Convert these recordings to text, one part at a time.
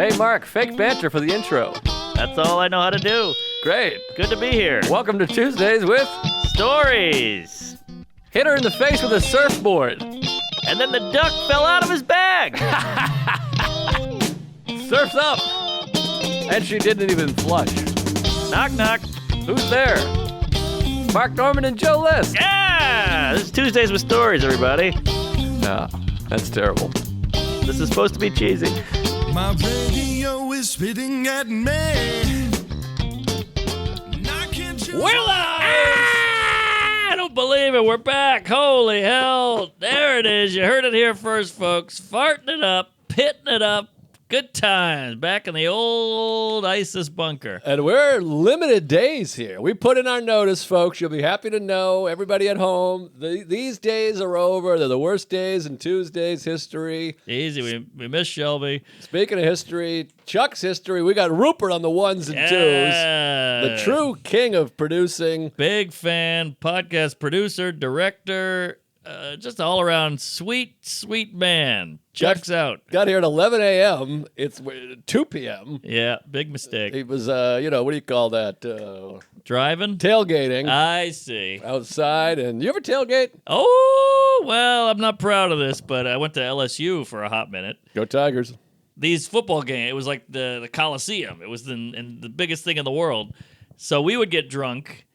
Hey, Mark, fake banter for the intro. That's all I know how to do. Great. Good to be here. Welcome to Tuesdays with Stories. Hit her in the face with a surfboard. And then the duck fell out of his bag. Surf's up. And she didn't even flush. Knock, knock. Who's there? Mark Norman and Joe List. Yeah! This is Tuesdays with Stories, everybody. No, that's terrible. This is supposed to be cheesy. My radio is spitting at me. We're live! I don't believe it. We're back. Holy hell. There it is. You heard it here first, folks. Farting it up, pitting it up. Good times. Back in the old ISIS bunker. And we're limited days here. We put in our notice, folks. You'll be happy to know, everybody at home, these days are over. They're the worst days in Tuesday's history. Easy. We miss Shelby. Speaking of history, Chuck's history, we got Rupert on the ones and twos. The true king of producing. Big fan, podcast producer, director, just all around sweet, sweet man. Chuck's out. Got here at 11 a.m. It's 2 p.m. Yeah, big mistake. He was, what do you call that? Driving? Tailgating. I see. Outside. And you ever tailgate? Oh, well, I'm not proud of this, but I went to LSU for a hot minute. Go Tigers. These football games, it was like the Coliseum. It was the biggest thing in the world. So we would get drunk.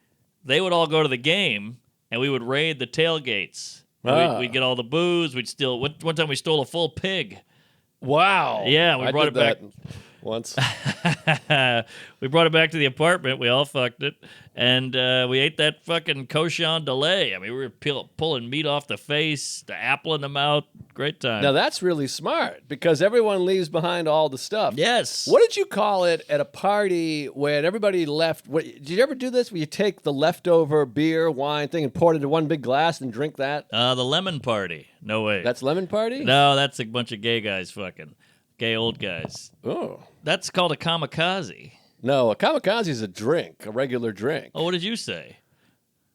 They would all go to the game, and we would raid the tailgates. We'd get all the booze. We'd steal. One time we stole a full pig. Wow. Yeah, we brought it back once. We brought it back to the apartment. We all fucked it, and we ate that fucking cochon delay. I mean, we were pulling meat off the face, the apple in the mouth. Great time. Now that's really smart because everyone leaves behind all the stuff. Yes. What did you call it at a party when everybody left? Did you ever do this? Where you take the leftover beer, wine thing and pour it into one big glass and drink that? The lemon party. No way. That's lemon party? No, that's a bunch of gay guys fucking. Gay old guys. Oh. That's called a kamikaze. No, a kamikaze is a drink, a regular drink. Oh, what did you say?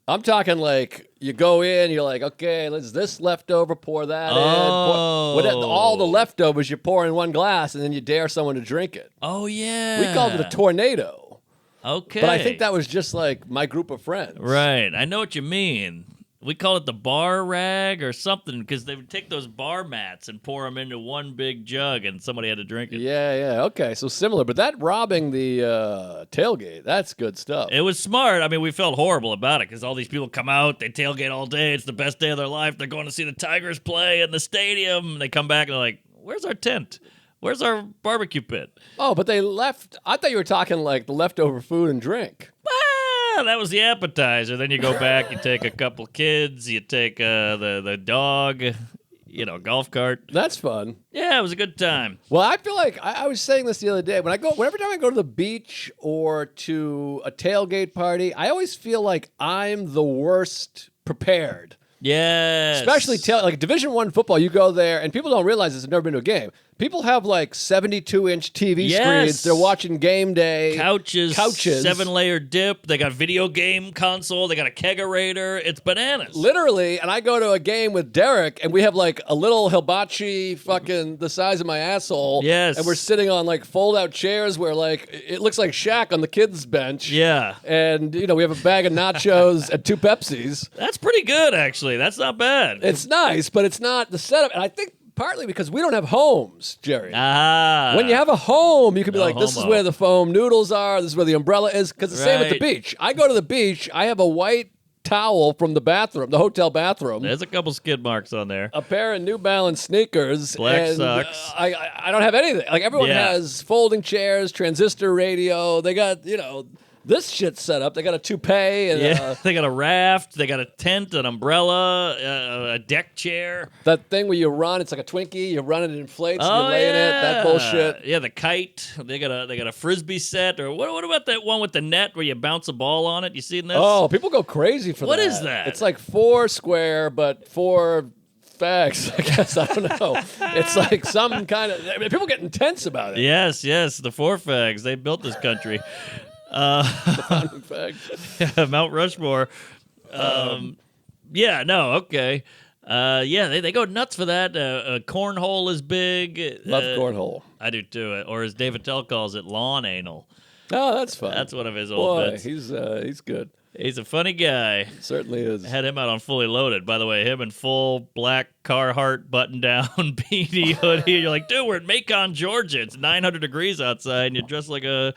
I'm talking like you go in, you're like, okay, let's this leftover, pour that in. All the leftovers you pour in one glass, and then you dare someone to drink it. Oh, yeah. We called it a tornado. Okay. But I think that was just like my group of friends. Right. I know what you mean. We call it the bar rag or something because they would take those bar mats and pour them into one big jug and somebody had to drink it. Yeah. Okay, so similar. But that robbing the tailgate, that's good stuff. It was smart. I mean, we felt horrible about it because all these people come out, they tailgate all day. It's the best day of their life. They're going to see the Tigers play in the stadium. They come back and they're like, where's our tent? Where's our barbecue pit? Oh, but they left. I thought you were talking like the leftover food and drink. That was the appetizer. Then you go back, you take a couple kids, you take the dog, golf cart. That's fun. Yeah, it was a good time. Well, I feel like I was saying this the other day. Whenever time I go to the beach or to a tailgate party, I always feel like I'm the worst prepared. Yes. Especially like Division I football, you go there, and people don't realize this. They've never been to a game. People have like 72-inch TV screens. They're watching game day. Couches. 7-layer dip. They got video game console. They got a kegerator. It's bananas. Literally, and I go to a game with Derek, and we have like a little hibachi fucking the size of my asshole. Yes. And we're sitting on like fold-out chairs where like it looks like Shaq on the kids' bench. Yeah. And, we have a bag of nachos and 2 Pepsis. That's pretty good, actually. That's not bad. It's nice, but it's not the setup. And I think partly because we don't have homes, Jerry. When you have a home, you can be like, this is where the foam noodles are, this is where the umbrella is, because it's the same at the beach. I go to the beach, I have a white towel from the bathroom, the hotel bathroom. There's a couple skid marks on there. A pair of New Balance sneakers. Black socks. I don't have anything. Like everyone has folding chairs, transistor radio. They got, this shit set up. They got a toupee. And, they got a raft. They got a tent, an umbrella, a deck chair. That thing where you run, it's like a Twinkie. You run it, it inflates, and you lay in it. That bullshit. Yeah, the kite. They got a frisbee set. Or what about that one with the net where you bounce a ball on it? You seen this? Oh, people go crazy for that. What is that? It's like 4 square, but 4 fags, I guess. I don't know. It's like some kind of... people get intense about it. Yes. The 4 fags. They built this country. The founding fags. Mount Rushmore. Okay. They go nuts for that. Cornhole is big. Love cornhole. I do too. Or as Dave Attell calls it, lawn anal. Oh, that's fun. That's one of his old bits. He's good. He's a funny guy. Certainly is. Had him out on Fully Loaded. By the way, him in full black Carhartt button-down beanie hoodie. You're like, dude, we're in Macon, Georgia. It's 900 degrees outside, and you're dressed like a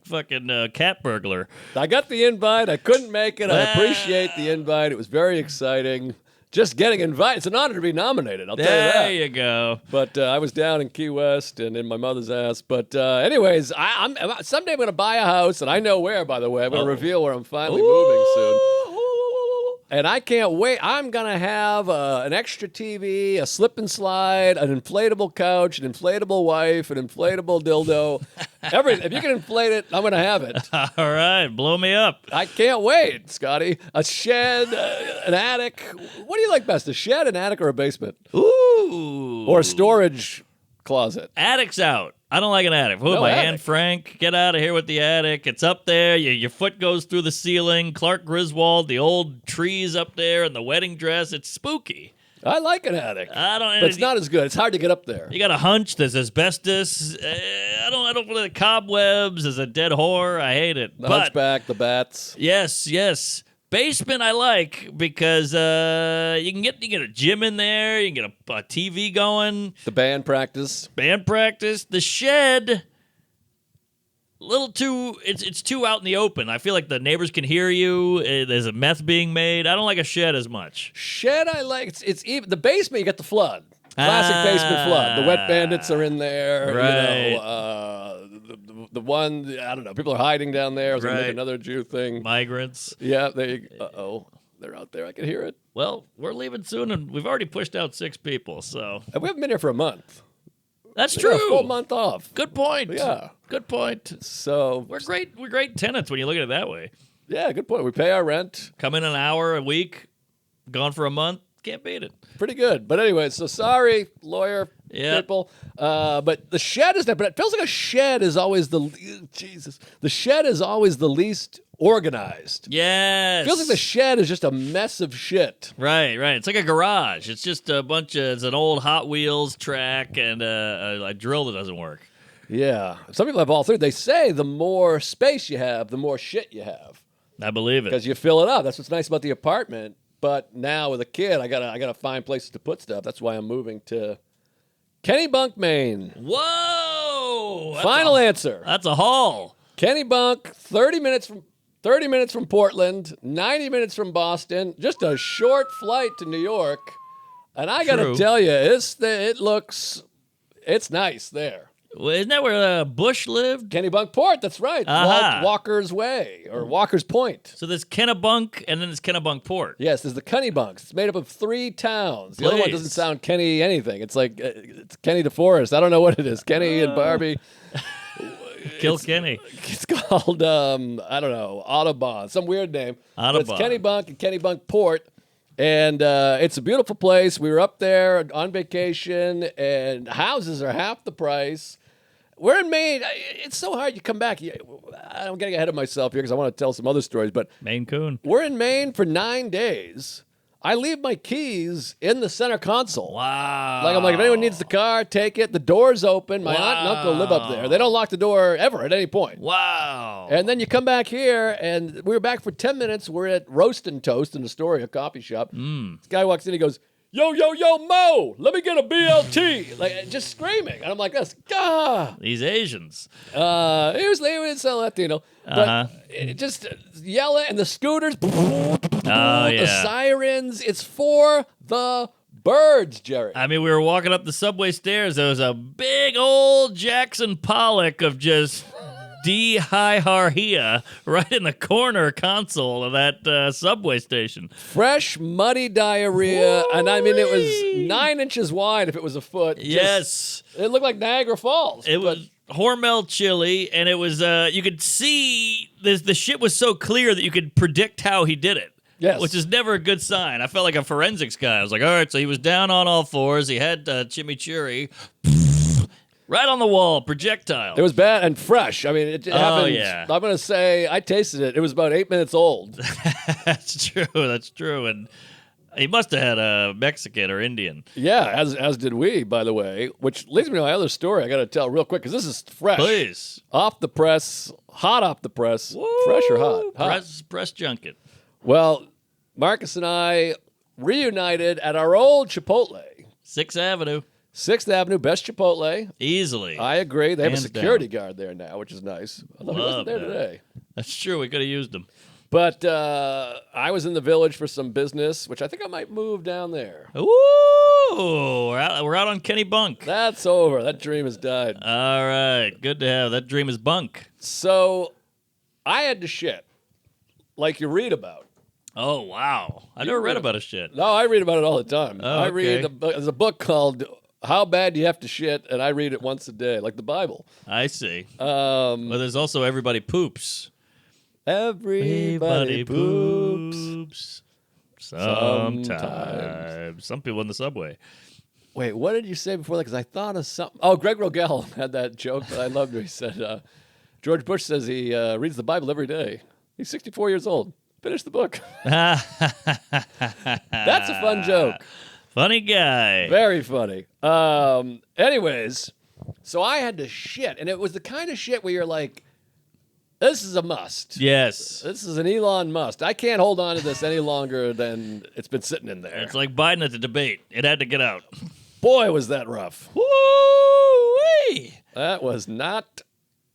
fucking cat burglar. I got the invite. I couldn't make it. I appreciate the invite. It was very exciting. Just getting invited. It's an honor to be nominated. I'll tell you that. There you go. But I was down in Key West and in my mother's ass. But anyways, I'm someday I'm going to buy a house, and I know where, by the way. I'm going to reveal where I'm finally moving soon. And I can't wait. I'm going to have an extra TV, a slip and slide, an inflatable couch, an inflatable wife, an inflatable dildo. Everything. If you can inflate it, I'm going to have it. All right. Blow me up. I can't wait, Scotty. A shed, an attic. What do you like best, a shed, an attic, or a basement? Ooh. Or a storage closet? Attic's out. I don't like an attic. Who am I, Anne Frank? Get out of here with the attic. It's up there. Your foot goes through the ceiling. Clark Griswold, the old trees up there, and the wedding dress. It's spooky. I like an attic. But it's not as good. It's hard to get up there. You got a hunch. There's asbestos. I don't the cobwebs. There's a dead whore. I hate it. The hunchback, the bats. Yes. Basement I like because you can get a gym in there, you can get a TV going. The band practice. The shed, little too. It's too out in the open. I feel like the neighbors can hear you. There's a meth being made. I don't like a shed as much. Shed I like. It's even the basement. You get the flood. Classic basement flood. The wet bandits are in there. Right. You know, the one, I don't know, people are hiding down there. I was going to make another Jew thing. Migrants. Yeah, uh-oh. They're out there. I can hear it. Well, we're leaving soon, and we've already pushed out 6 people, so. And we haven't been here for a month. That's We true. got a full month off. Good point. Yeah. Good point. So. We're great tenants when you look at it that way. Yeah, good point. We pay our rent. Come in an hour a week, gone for a month. Can't beat it. Pretty good. But anyway, so sorry, lawyer people. But the shed is there. But it feels like a shed is always the shed is always the least organized. Yes. It feels like the shed is just a mess of shit. Right. It's like a garage. It's just a bunch of, it's an old Hot Wheels track and a drill that doesn't work. Yeah. Some people have all three. They say the more space you have, the more shit you have. I believe it. Because you fill it up. That's what's nice about the apartment. But now with a kid, I gotta find places to put stuff. That's why I'm moving to Kennebunk, Maine. Whoa! Final answer. That's a haul. Kennebunk, 30 minutes from Portland, 90 minutes from Boston. Just a short flight to New York. And I gotta tell you, it's nice there. Well, isn't that where Bush lived? Kennebunk Port, that's right. Uh-huh. Walker's Way, or Walker's Point. So there's Kennebunk, and then there's Kennebunk Port. Yes, there's the Kennebunks. It's made up of 3 towns. The other one doesn't sound Kenny anything. It's like it's Kenny DeForest. I don't know what it is. Kenny and Barbie. Kilkenny. It's called, I don't know, Audubon. Some weird name. Audubon. But it's Kennebunk and Kennebunk Port. And it's a beautiful place. We were up there on vacation, and houses are half the price. We're in Maine. It's so hard. You come back. I'm getting ahead of myself here because I want to tell some other stories. But Maine Coon. We're in Maine for 9 days. I leave my keys in the center console. Wow. I'm like, if anyone needs the car, take it. The door's open. My aunt and uncle live up there. They don't lock the door ever at any point. Wow. And then you come back here, and we were back for 10 minutes. We're at Roast and Toast in Astoria, a coffee shop. This guy walks in, he goes, yo, Mo, let me get a BLT. Like, just screaming. And I'm like, God. These Asians. He was Latino. But just yelling, and the scooters, the sirens. It's for the birds, Jerry. I mean, we were walking up the subway stairs. There was a big old Jackson Pollock of just diarrhea right in the corner console of that subway station. Fresh, muddy diarrhea. Woo-wee. And I mean, it was 9 inches wide if it was a foot. Yes. It looked like Niagara Falls. It was Hormel chili, and it was, you could see, the shit was so clear that you could predict how he did it. Yes. Which is never a good sign. I felt like a forensics guy. I was like, all right, so he was down on all fours. He had chimichurri. Right on the wall, projectile. It was bad and fresh. I mean, it happened. Oh, yeah. I'm going to say I tasted it. It was about 8 minutes old. That's true. And He must have had a Mexican or Indian. Yeah, as did we, by the way, which leads me to my other story I got to tell real quick, because this is fresh. Please. Off the press, hot off the press. Woo! Fresh or hot? Hot. Press junket. Well, Marcus and I reunited at our old Chipotle. 6th Avenue. 6th Avenue, best Chipotle. Easily. I agree. They have a Hands security down. guard there now, which is nice. Although he Love wasn't there that. today. That's true. We could have used them. But I was in the Village for some business, which I think I might move down there. Ooh, we're out on Kenny Bunk. That's over. That dream has died. All right. Good to have. That dream is bunk. So I had to shit, like you read about. Oh, wow. I never read about a shit. No, I read about it all the time. Oh, I read okay. there's a book called How Bad Do You Have to Shit, and I read it once a day, like the Bible. I see. Well, there's also Everybody Poops. Everybody poops. Sometimes. Some people in the subway. Wait, what did you say before that? Because I thought of something. Oh, Greg Rogel had that joke that I loved. Where he said, George Bush says he reads the Bible every day. He's 64 years old. Finish the book. That's a fun joke. Funny guy. Very funny. Anyways, so I had to shit, and it was the kind of shit where you're like, this is a must. Yes. This is an Elon must. I can't hold on to this any longer than it's been sitting in there. It's like Biden at the debate. It had to get out. Boy, was that rough. Woo-wee. That was not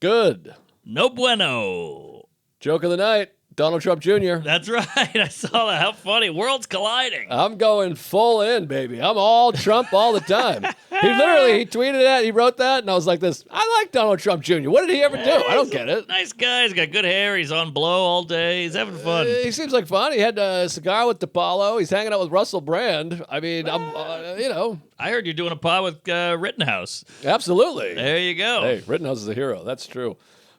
good. No bueno. Joke of the night, Donald Trump Jr. That's right. I saw that. How funny. Worlds colliding. I'm going full in, baby. I'm all Trump all the time. He tweeted that, he wrote that, and I was like this, I like Donald Trump Jr. What did he ever do? I don't get it. Nice guy. He's got good hair. He's on blow all day. He's having fun. He seems like fun. He had a cigar with DePaulo. He's hanging out with Russell Brand. I mean, I heard you're doing a pod with Rittenhouse. Absolutely. There you go. Hey, Rittenhouse is a hero. That's true.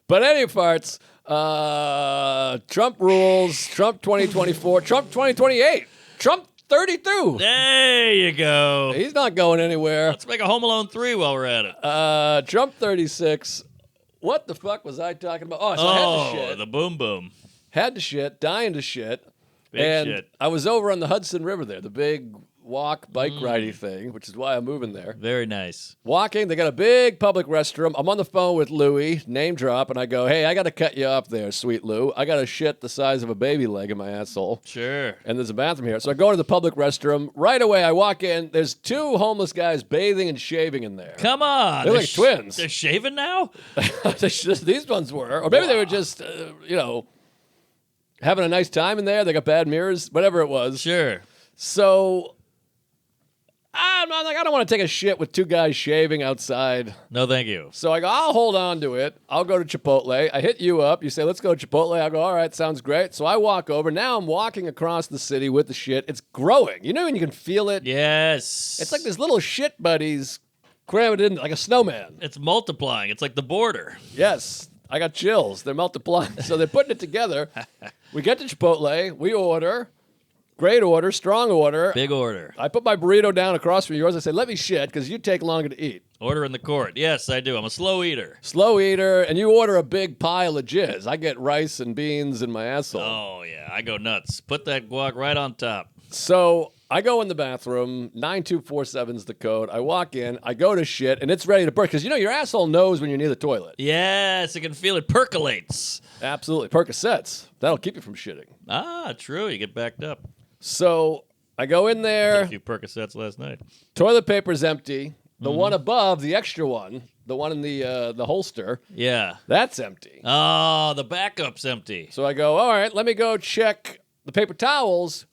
But any farts, Trump rules, Trump 2024, Trump 2028, Trump 32. There you go. He's not going anywhere. Let's make a Home Alone 3 while we're at it. Trump 36. What the fuck was I talking about? Oh, so I had to shit. The boom boom. Had to shit, dying to shit. Big and shit. I was over on the Hudson River there, the big walk, bike ridey thing, which is why I'm moving there. Very nice. Walking, they got a big public restroom. I'm on the phone with Louie, name drop, and I go, hey, I got to cut you off there, sweet Lou. I got a shit the size of a baby leg in my asshole. Sure. And there's a bathroom here. So I go to the public restroom. Right away, I walk in. There's two homeless guys bathing and shaving in there. Come on. They're like twins. They're shaving now? These ones were. Or maybe they were just, having a nice time in there. They got bad mirrors, whatever it was. Sure. So I'm like, I don't want to take a shit with two guys shaving outside. No, thank you. So I go, I'll hold on to it. I'll go to Chipotle. I hit you up. You say, let's go to Chipotle. I go, all right, sounds great. So I walk over. Now I'm walking across the city with the shit. It's growing. You know when you can feel it? Yes. It's like these little shit buddies cramming it in like a snowman. It's multiplying. It's like the border. Yes. I got chills. They're multiplying. So they're putting it together. We get to Chipotle. We order. Great order, strong order. Big order. I put my burrito down across from yours. I say, let me shit because you take longer to eat. Order in the court. Yes, I do. I'm a slow eater. Slow eater, and you order a big pile of jizz. I get rice and beans in my asshole. Oh, yeah. I go nuts. Put that guac right on top. So I go in the bathroom. 9247's the code. I walk in. I go to shit, and it's ready to burst because, your asshole knows when you're near the toilet. Yes, I can feel it percolates. Absolutely. Percocets. That'll keep you from shitting. Ah, true. You get backed up. So I go in there. Took a few Percocets last night. Toilet paper's empty. The one above, the extra one, the one in the holster, Yeah. that's empty. Oh, the backup's empty. So I go, all right, let me go check the paper towels.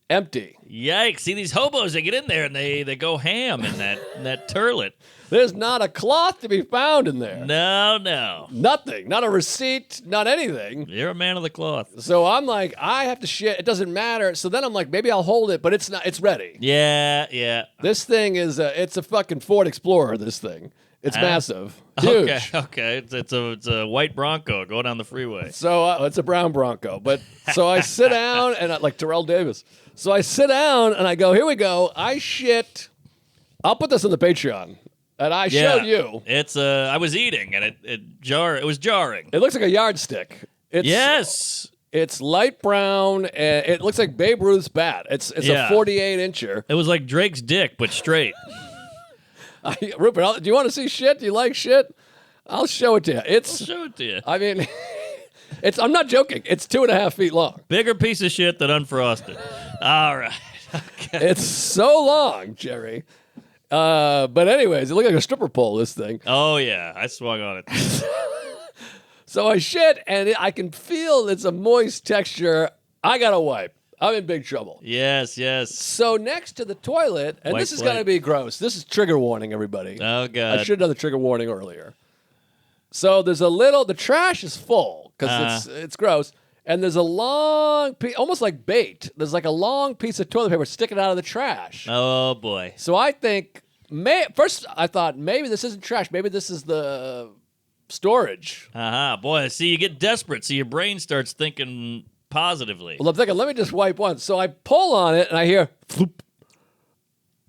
Empty. Yikes. See, these hobos, they get in there and they go ham in that turlet. There's not a cloth to be found in there. No. Nothing. Not a receipt, not anything. You're a man of the cloth. So I'm like, I have to shit. It doesn't matter. So then I'm like, maybe I'll hold it, but it's not. It's ready. Yeah. This thing is, it's a fucking Ford Explorer, this thing. It's massive. Huge. Okay. It's a white Bronco going down the freeway. So it's a brown Bronco. But so I sit down and like Terrell Davis. So I sit down and I go, here we go. I shit. I'll put this on the Patreon. And I showed you. It's I was eating and it was jarring. It looks like a yardstick. Yes. It's light brown, and it looks like Babe Ruth's bat. It's a 48-incher. It was like Drake's dick, but straight. Rupert, do you want to see shit? Do you like shit? I'll show it to you. I'll show it to you. I mean, I'm not joking. It's 2.5 feet long. Bigger piece of shit than unfrosted. All right. Okay. It's so long, Jerry. But anyways, it looked like a stripper pole, this thing. Oh, yeah. I swung on it. So I shit, and I can feel it's a moist texture. I got to wipe. I'm in big trouble. Yes. So next to the toilet, and this is going to be gross. This is trigger warning, everybody. Oh, God. I should have done the trigger warning earlier. So there's the trash is full because it's gross. And there's a long piece, almost like bait. There's like a long piece of toilet paper sticking out of the trash. Oh, boy. So I think, first I thought maybe this isn't trash. Maybe this is the storage. Boy, see, you get desperate, so your brain starts thinking positively. Well, I'm thinking, let me just wipe once. So I pull on it, and I hear, floop.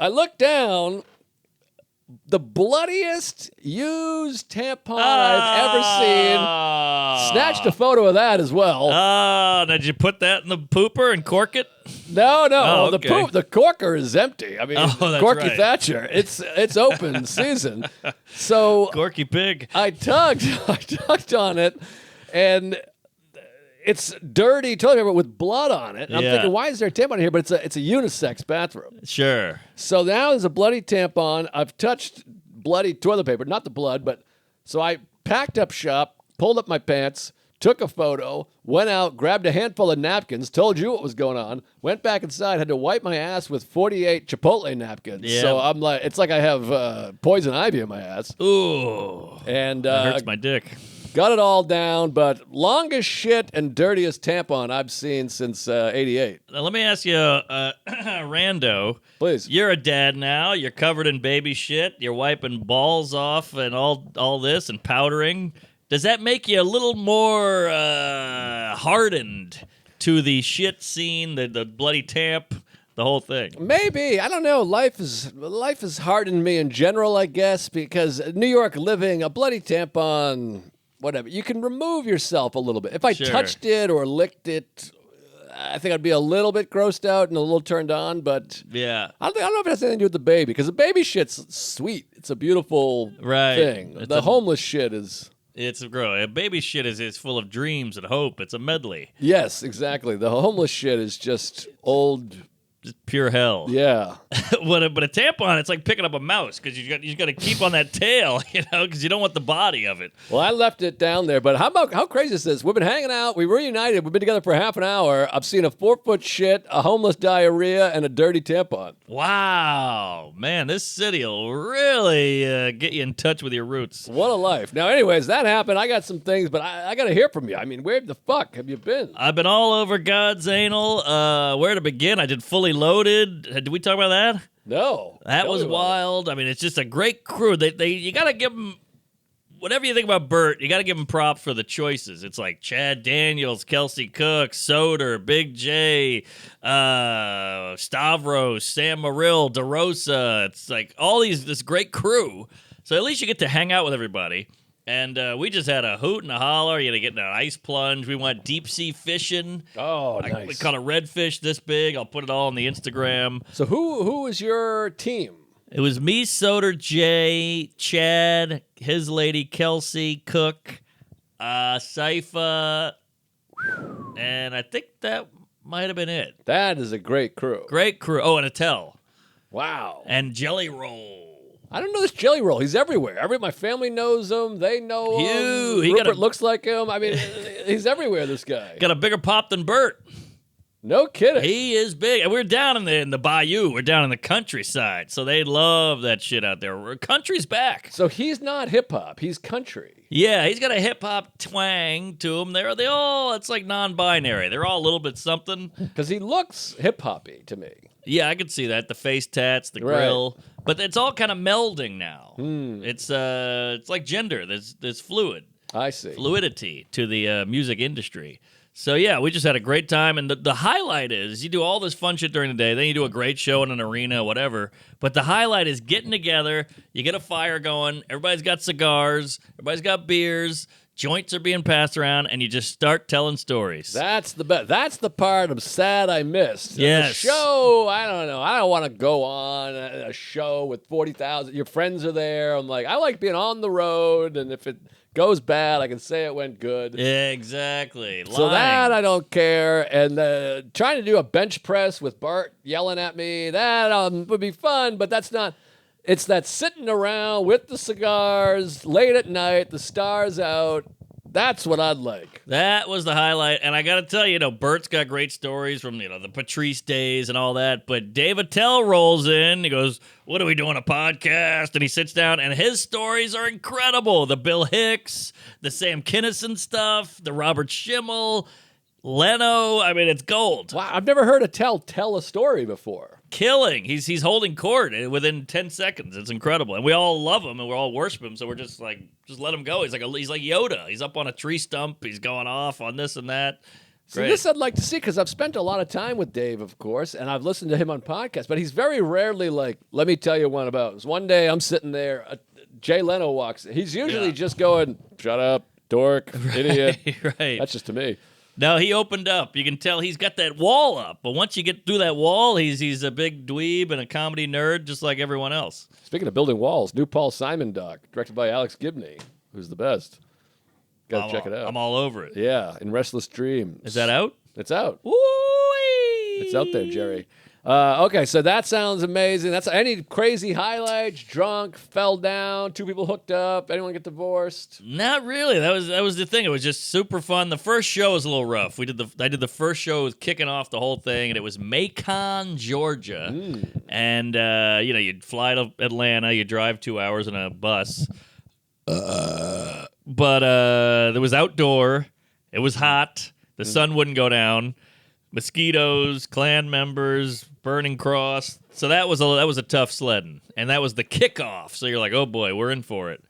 I look down. The bloodiest used tampon I've ever seen. Snatched a photo of that as well. Now did you put that in the pooper and cork it? No. Oh, okay. The corker is empty. I mean, Corky right. Thatcher. It's open season. So Corky pig. I tugged on it, and it's dirty toilet paper with blood on it. And I'm thinking, why is there a tampon here? But it's a unisex bathroom. Sure. So now there's a bloody tampon. I've touched bloody toilet paper, not the blood, but so I packed up shop, pulled up my pants, took a photo, went out, grabbed a handful of napkins, told you what was going on, went back inside, had to wipe my ass with 48 Chipotle napkins. Yeah. So I'm like, it's like I have poison ivy in my ass. Ooh. And That hurts my dick. got it all down, but longest shit and dirtiest tampon I've seen since 88. Now, let me ask you, Rando. Please. You're a dad now. You're covered in baby shit. You're wiping balls off and all this and powdering. Does that make you a little more hardened to the shit scene, the bloody tamp, the whole thing? Maybe. I don't know. Life is hardened me in general, I guess, because New York living, a bloody tampon, whatever. You can remove yourself a little bit. If I touched it or licked it, I think I'd be a little bit grossed out and a little turned on, but Yeah. I don't know if it has anything to do with the baby, because the baby shit's sweet. It's a beautiful thing. It's the homeless shit is... It's gross. Baby shit is full of dreams and hope. It's a medley. Yes, exactly. The homeless shit is just old... Just pure hell. Yeah. But a tampon, it's like picking up a mouse because you got to keep on that tail, because you don't want the body of it. Well, I left it down there, but how crazy is this? We've been hanging out. We reunited. We've been together for half an hour. I've seen a 4-foot shit, a homeless diarrhea, and a dirty tampon. Wow, man, this city will really get you in touch with your roots. What a life. Now, anyways, that happened. I got some things, but I got to hear from you. I mean, where the fuck have you been? I've been all over God's anal. Where to begin? I did Fully Loaded. Did we talk about that? No. That was wild. I mean, it's just a great crew. You got to give them, whatever you think about Bert, you got to give him props for the choices. It's like Chad Daniels, Kelsey Cook, Soder, Big J, Stavros, Sam Morrill, DeRosa. It's like this great crew. So at least you get to hang out with everybody. And we just had a hoot and a holler. You had to get in an ice plunge. We went deep sea fishing. Oh, nice. We caught a redfish this big. I'll put it all on the Instagram. So who is your team? It was me, Soder, Jay, Chad, his lady, Kelsey, Cook, Saifa, and I think that might have been it. That is a great crew. Great crew. Oh, and Attell. Wow. And Jelly Roll. I don't know this Jelly Roll. He's everywhere. My family knows him. They know him. Rupert looks like him. I mean, he's everywhere, this guy. Got a bigger pop than Bert. No kidding. He is big. And we're down in the bayou. We're down in the countryside. So they love that shit out there. Country's back. So he's not hip-hop. He's country. Yeah, he's got a hip-hop twang to him. They all, it's like non-binary. They're all a little bit something. Because he looks hip-hoppy to me. Yeah, I could see that. The face tats, the grill. But it's all kind of melding now. It's like gender. There's fluid. I see. Fluidity to the music industry. So, yeah, we just had a great time. And the highlight is you do all this fun shit during the day. Then you do a great show in an arena, whatever. But the highlight is getting together. You get a fire going. Everybody's got cigars. Everybody's got beers. joints are being passed around, and you just start telling stories. That's the best. That's the part I'm sad I missed. Yes. The show, I don't know. I don't want to go on a show with 40,000. Your friends are there. I'm like, I like being on the road, and if it goes bad, I can say it went good. Yeah, exactly. So that I don't care. And trying to do a bench press with Bert yelling at me, that would be fun, but that's not. It's that sitting around with the cigars late at night, the stars out. That's what I'd like. That was the highlight. And I got to tell you, Bert's got great stories from, the Patrice days and all that. But Dave Attell rolls in. He goes, what are we doing, a podcast? And he sits down, and his stories are incredible. The Bill Hicks, the Sam Kinison stuff, the Robert Schimmel, Leno. I mean, it's gold. Wow, I've never heard Attell tell a story before. Killing. He's holding court within 10 seconds. It's incredible. And we all love him and we all worship him. So we're just like, just let him go. He's like Yoda. He's up on a tree stump. He's going off on this and that. See, this I'd like to see because I've spent a lot of time with Dave, of course, and I've listened to him on podcasts, but he's very rarely like, let me tell you one about this. One day I'm sitting there, Jay Leno walks in. He's usually just going, shut up, dork, idiot. Right. That's just to me. No, he opened up. You can tell he's got that wall up. But once you get through that wall, he's a big dweeb and a comedy nerd just like everyone else. Speaking of building walls, new Paul Simon doc, directed by Alex Gibney, who's the best. Got to check it out. I'm all over it. Yeah, In Restless Dreams. Is that out? It's out. Woo-wee! It's out there, Jerry. Okay, so that sounds amazing. That's any crazy highlights? Drunk, fell down, two people hooked up. Anyone get divorced? Not really. That was the thing. It was just super fun. The first show was a little rough. I did the first show with kicking off the whole thing, and it was Macon, Georgia. And you'd fly to Atlanta, you drive 2 hours in a bus. But there was outdoor. It was hot. The sun wouldn't go down. Mosquitoes, Klan members, burning cross. So that was a tough sledding. And that was the kickoff. So you're like, oh boy, we're in for it.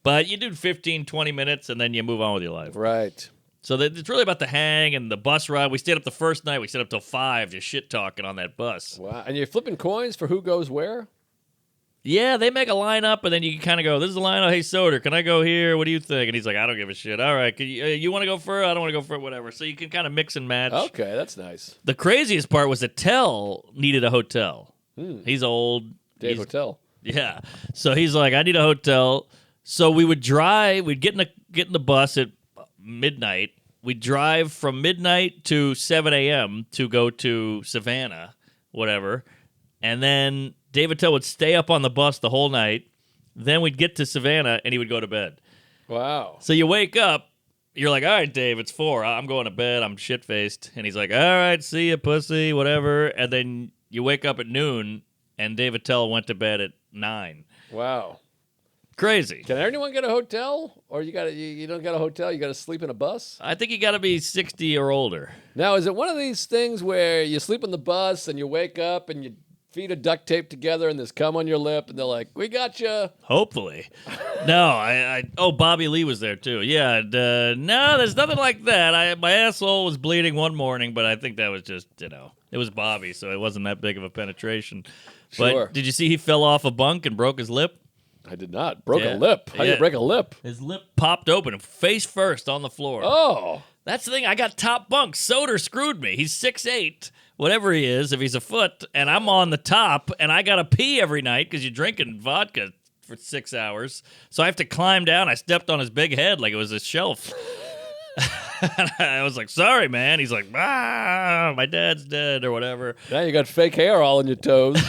But you do 15, 20 minutes, and then you move on with your life. Right. So it's really about the hang and the bus ride. We stayed up the first night. We stayed up till 5 just shit-talking on that bus. Wow. And you're flipping coins for who goes where? Yeah, they make a lineup, and then you kind of go, this is the lineup. Hey, Soder, can I go here? What do you think? And he's like, I don't give a shit. All right, you want to go for it? I don't want to go for it, whatever. So you can kind of mix and match. Okay, that's nice. The craziest part was Attell needed a hotel. He's old. Dave Hotel. Yeah. So he's like, I need a hotel. So we would drive. We'd get in the bus at midnight. We'd drive from midnight to 7 a.m. to go to Savannah, whatever. And then Dave Attell would stay up on the bus the whole night. Then we'd get to Savannah, and he would go to bed. Wow. So you wake up. You're like, all right, Dave, it's 4. I'm going to bed. I'm shit-faced. And he's like, all right, see you, pussy, whatever. And then you wake up at noon, and Dave Attell went to bed at 9. Wow. Crazy. Can anyone get a hotel? Or you don't get a hotel, you got to sleep in a bus? I think you got to be 60 or older. Now, is it one of these things where you sleep in the bus, and you wake up, and you feet are duct taped together and there's cum on your lip and they're like, we got you? Hopefully. No, Bobby Lee was there too. Yeah, no, there's nothing like that. My asshole was bleeding one morning, but I think that was just, it was Bobby, so it wasn't that big of a penetration. Sure. But did you see he fell off a bunk and broke his lip? I did not. Broke a lip. How do you break a lip? His lip popped open, face first on the floor. Oh. That's the thing. I got top bunk. Soder screwed me. He's 6'8", whatever he is, if he's a foot, and I'm on the top, and I got to pee every night because you're drinking vodka for 6 hours. So I have to climb down. I stepped on his big head like it was a shelf. And I was like, sorry, man. He's like, my dad's dead or whatever. Now you got fake hair all on your toes.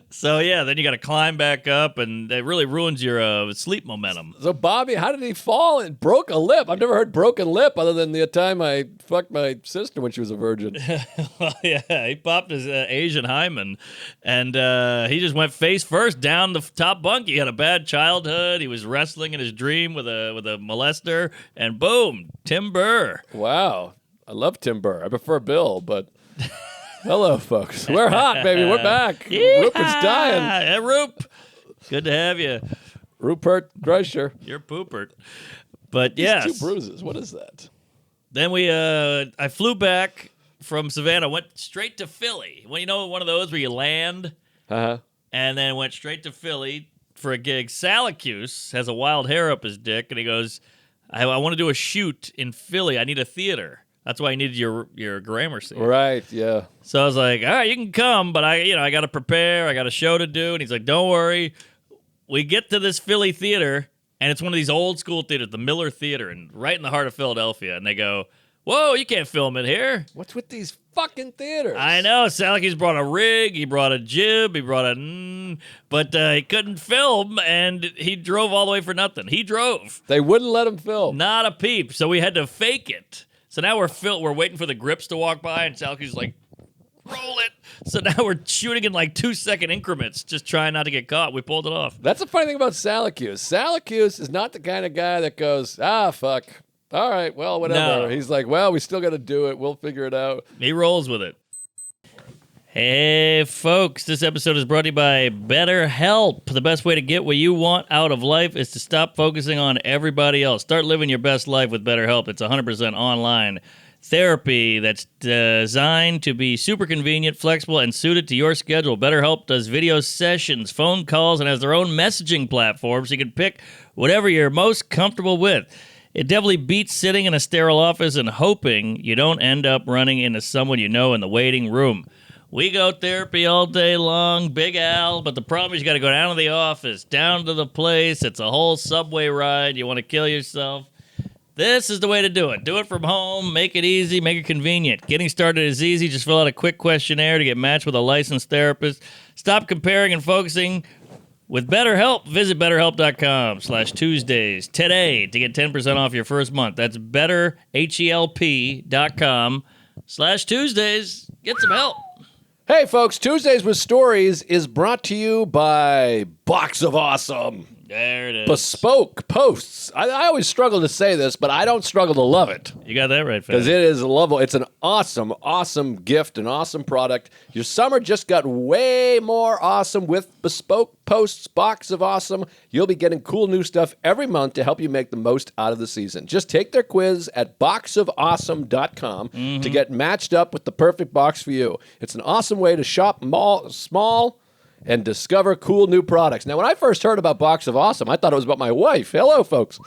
So, yeah, then you got to climb back up, and it really ruins your sleep momentum. So, Bobby, how did he fall and broke a lip? I've never heard broken lip other than the time I fucked my sister when she was a virgin. Well, yeah, he popped his Asian hymen, and he just went face first down the top bunk. He had a bad childhood. He was wrestling in his dream with a molester, and boom, Tim Burr. Wow. I love Tim Burr. I prefer Bill, but... Hello, folks. We're hot, baby. We're back. Yeehaw! Rupert's dying. Hey, Rup. Good to have you. Rupert Kreischer. You're Poopert. But, yes. 2 bruises. What is that? Then I flew back from Savannah, went straight to Philly. Well, one of those where you land, Uh-huh. and then went straight to Philly, for a gig. Salacuse has a wild hair up his dick, and he goes, I want to do a shoot in Philly. I need a theater. That's why I needed your Gramercy. Right, yeah. So I was like, all right, you can come, but I got to prepare. I got a show to do. And he's like, don't worry. We get to this Philly theater, and it's one of these old school theaters, the Miller Theater, and right in the heart of Philadelphia. And they go, whoa, you can't film it here. What's with these fucking theaters? I know. Salacuse brought a rig. He brought a jib. He brought but he couldn't film, and he drove all the way for nothing. He drove. They wouldn't let him film. Not a peep. So we had to fake it. So now we're waiting for the grips to walk by, and Salacuse is like, roll it. So now we're shooting in like 2-second increments, just trying not to get caught. We pulled it off. That's the funny thing about Salacuse. Salacuse is not the kind of guy that goes, fuck. All right, well, whatever. No. He's like, well, we still got to do it. We'll figure it out. He rolls with it. Hey, folks, this episode is brought to you by BetterHelp. The best way to get what you want out of life is to stop focusing on everybody else. Start living your best life with BetterHelp. It's 100% online therapy that's designed to be super convenient, flexible, and suited to your schedule. BetterHelp does video sessions, phone calls, and has their own messaging platform, so you can pick whatever you're most comfortable with. It definitely beats sitting in a sterile office and hoping you don't end up running into someone you know in the waiting room. We go therapy all day long, Big Al, but the problem is you got to go down to the office, down to the place. It's a whole subway ride. You want to kill yourself. This is the way to do it. Do it from home. Make it easy. Make it convenient. Getting started is easy. Just fill out a quick questionnaire to get matched with a licensed therapist. Stop comparing and focusing with BetterHelp. Visit BetterHelp.com/Tuesdays today to get 10% off your first month. That's BetterHelp.com/Tuesdays. Get some help. Hey, folks, Tuesdays with Stories is brought to you by Box of Awesome. There it is. Bespoke posts. I always struggle to say this, but I don't struggle to love it. You got that right, because it is lovable. It's an awesome, awesome gift, an awesome product. Your summer just got way more awesome with Bespoke Posts, Box of Awesome. You'll be getting cool new stuff every month to help you make the most out of the season. Just take their quiz at boxofawesome.com to get matched up with the perfect box for you. It's an awesome way to shop small and discover cool new products. Now, when I first heard about Box of Awesome, I thought it was about my wife. Hello, folks.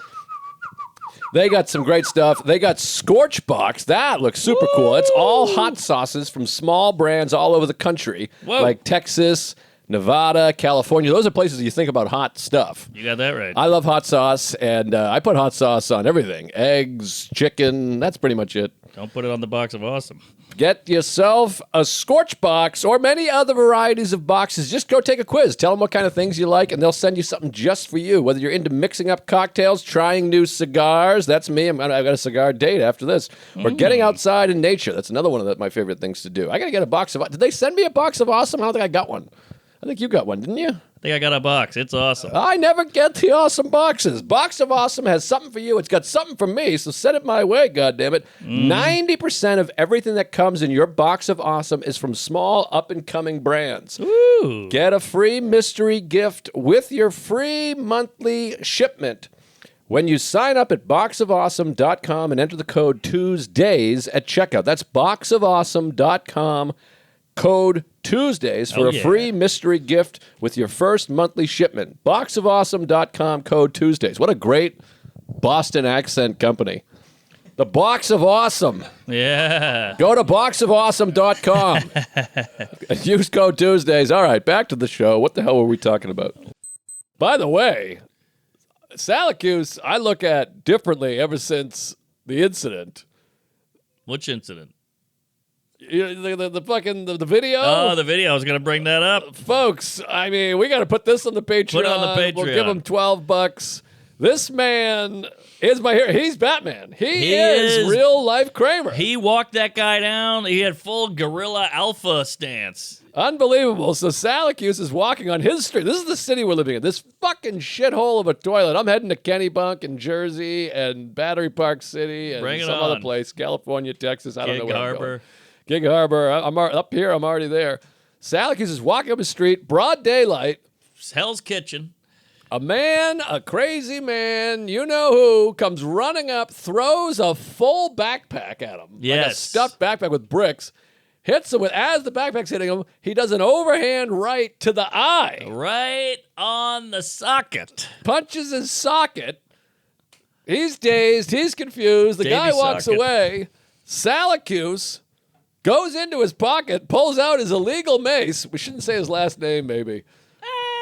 They got some great stuff. They got Scorch Box. That looks super cool. It's all hot sauces from small brands all over the country, like Texas, Nevada, California. Those are places you think about hot stuff. You got that right. I love hot sauce, and I put hot sauce on everything. Eggs, chicken, that's pretty much it. Don't put it on the Box of Awesome. Get yourself a Scorch Box or many other varieties of boxes. Just go take a quiz. Tell them what kind of things you like, and they'll send you something just for you. Whether you're into mixing up cocktails, trying new cigars. That's me. I've got a cigar date after this. Or getting outside in nature. That's another one of my favorite things to do. I got to get a box of... Did they send me a Box of Awesome? I don't think I got one. I think you got one, didn't you? I think I got a box. It's awesome. I never get the awesome boxes. Box of Awesome has something for you. It's got something for me, so send it my way, goddammit. 90% of everything that comes in your Box of Awesome is from small, up-and-coming brands. Ooh. Get a free mystery gift with your free monthly shipment when you sign up at boxofawesome.com and enter the code Tuesdays at checkout. That's boxofawesome.com, code Tuesdays for a free mystery gift with your first monthly shipment. Boxofawesome.com, code Tuesdays. What a great Boston accent company. The Box of Awesome. Yeah. Go to boxofawesome.com and use code Tuesdays. All right, back to the show. What the hell were we talking about? By the way, Salacuse, I look at differently ever since the incident. Which incident? The fucking the video. Oh, the video. I was going to bring that up. Folks, I mean, we got to put this on the Patreon. Put it on the Patreon. We'll give him $12. This man is my hero. He's Batman. He is real life Kramer. He walked that guy down. He had full gorilla alpha stance. Unbelievable. So Salacuse is walking on his street. This is the city we're living in. This fucking shithole of a toilet. I'm heading to Kennebunk and Jersey and Battery Park City and some other place. California, Texas. I don't know where I'm going. Gig Harbor. I'm up here. I'm already there. Salacuse is walking up the street, broad daylight. Hell's Kitchen. A man, a crazy man, you know who, comes running up, throws a full backpack at him. Yes. Like a stuffed backpack with bricks. hits him with, as the backpack's hitting him, he does an overhand right to the eye. Right on the socket. Punches his socket. He's dazed. He's confused. The guy walks away. Salacuse goes into his pocket, pulls out his illegal mace. We shouldn't say his last name, maybe.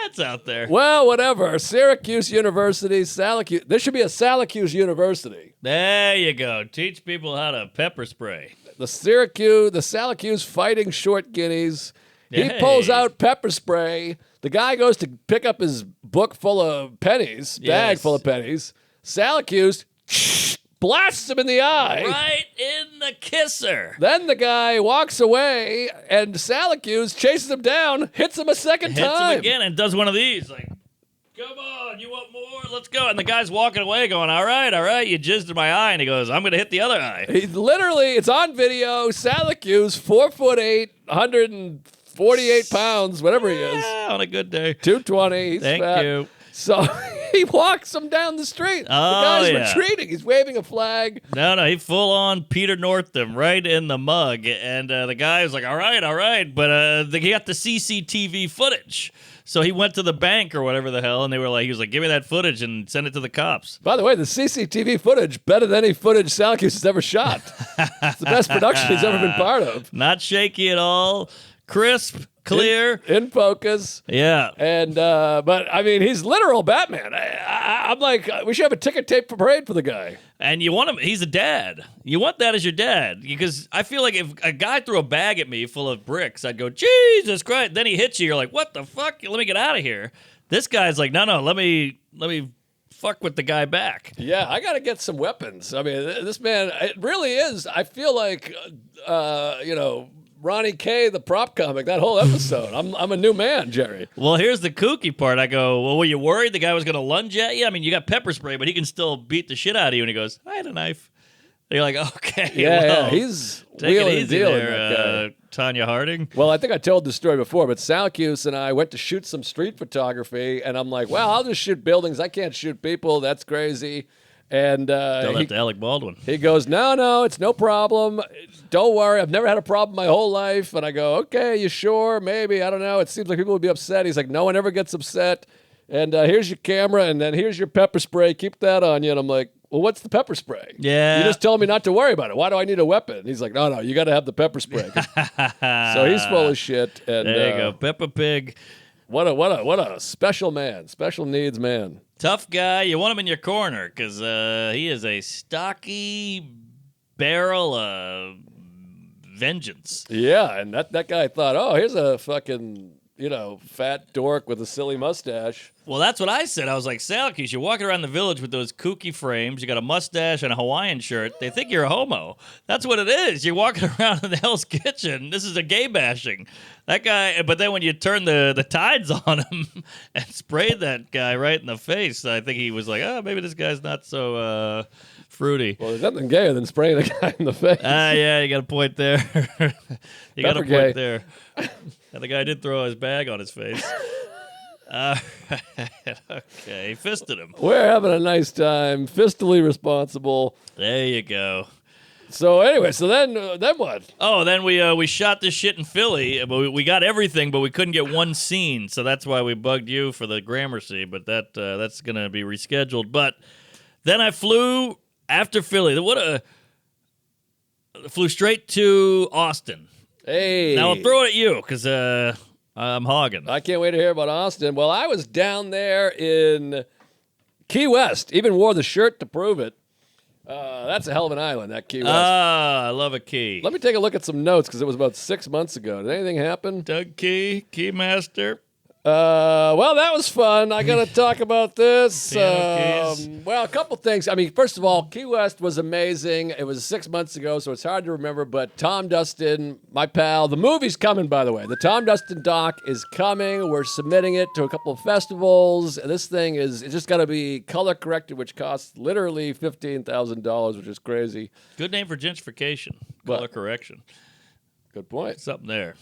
It's out there. Well, whatever. Syracuse University, Salacuse. There should be a Salacuse University. There you go. Teach people how to pepper spray. The Salacuse Fighting Short Guineas. He pulls out pepper spray. The guy goes to pick up his book full of pennies, bag full of pennies. Salacuse blasts him in the eye. Right in the kisser. Then the guy walks away, and Salacuse chases him down, hits him a second time. Hits him again and does one of these. Like, come on, you want more? Let's go. And the guy's walking away going, all right, you jizzed in my eye. And he goes, I'm going to hit the other eye. He's literally, it's on video, Salacuse, 4'8", 148 pounds, whatever he is. On a good day. 220. He's Thank fat. you. So he walks him down the street. Oh, the guy's retreating. He's waving a flag. No, he full on Peter Northed him right in the mug. And the guy was like, all right. But he got the CCTV footage. So he went to the bank or whatever the hell, and he was like, give me that footage and send it to the cops. By the way, the CCTV footage, better than any footage Salacuse has ever shot. It's the best production he's ever been part of. Not shaky at all. Crisp. Clear. In focus. Yeah. And, but, I mean, he's literal Batman. I'm like, we should have a ticker tape parade for the guy. And you want him, he's a dad. You want that as your dad. Because I feel like if a guy threw a bag at me full of bricks, I'd go, Jesus Christ. Then he hits you. You're like, what the fuck? Let me get out of here. This guy's like, no, let me fuck with the guy back. Yeah, I got to get some weapons. I mean, this man, it really is. I feel like, Ronnie K, the prop comic, that whole episode. I'm a new man, Jerry. Well, here's the kooky part. I go, well, were you worried the guy was going to lunge at you? I mean, you got pepper spray, but he can still beat the shit out of you. And he goes, I had a knife. And you're like, okay. Yeah, he's take it wheeling easy and dealing, there, Tanya Harding. Well, I think I told the story before, but Salacuse and I went to shoot some street photography, and I'm like, well, I'll just shoot buildings. I can't shoot people. That's crazy. And Tell that to Alec Baldwin. He goes, no, it's no problem. Don't worry. I've never had a problem my whole life. And I go, okay, you sure? Maybe. I don't know. It seems like people would be upset. He's like, no one ever gets upset. And here's your camera, and then here's your pepper spray. Keep that on you. And I'm like, well, what's the pepper spray? Yeah. You just told me not to worry about it. Why do I need a weapon? And he's like, no, you got to have the pepper spray. So he's full of shit. And, there you go. Peppa Pig. What a special man. Special needs man. Tough guy. You want him in your corner because he is a stocky barrel of vengeance. Yeah, and that guy thought, oh, here's a fucking, fat dork with a silly mustache. Well, that's what I said. I was like, Salacuse, you're walking around the village with those kooky frames. You got a mustache and a Hawaiian shirt. They think you're a homo. That's what it is. You're walking around in the Hell's Kitchen. This is a gay bashing. That guy, but then when you turn the tides on him and sprayed that guy right in the face, I think he was like, oh, maybe this guy's not so fruity. Well, there's nothing gayer than spraying a guy in the face. Yeah, you got a point there. You got a point there. And the guy did throw his bag on his face. Okay, he fisted him. We're having a nice time. Fiscally responsible. There you go. So anyway, then what? Oh, then we shot this shit in Philly, but we got everything, but we couldn't get one scene, so that's why we bugged you for the Gramercy. But that's gonna be rescheduled. But then I flew after Philly. Flew straight to Austin. Hey, now I'll throw it at you because I'm hogging. I can't wait to hear about Austin. Well, I was down there in Key West. Even wore the shirt to prove it. That's a hell of an island, that Key West. I love a key. Let me take a look at some notes because it was about 6 months ago. Did anything happen? Doug Key, Keymaster. Well, that was fun. I got to talk about this. Keys. Well, a couple things. I mean, first of all, Key West was amazing. It was 6 months ago, so it's hard to remember. But Tom Dustin, my pal, the movie's coming, by the way. The Tom Dustin doc is coming. We're submitting it to a couple of festivals. This thing it's just got to be color corrected, which costs literally $15,000, which is crazy. Good name for gentrification. Color correction. Good point. Something there.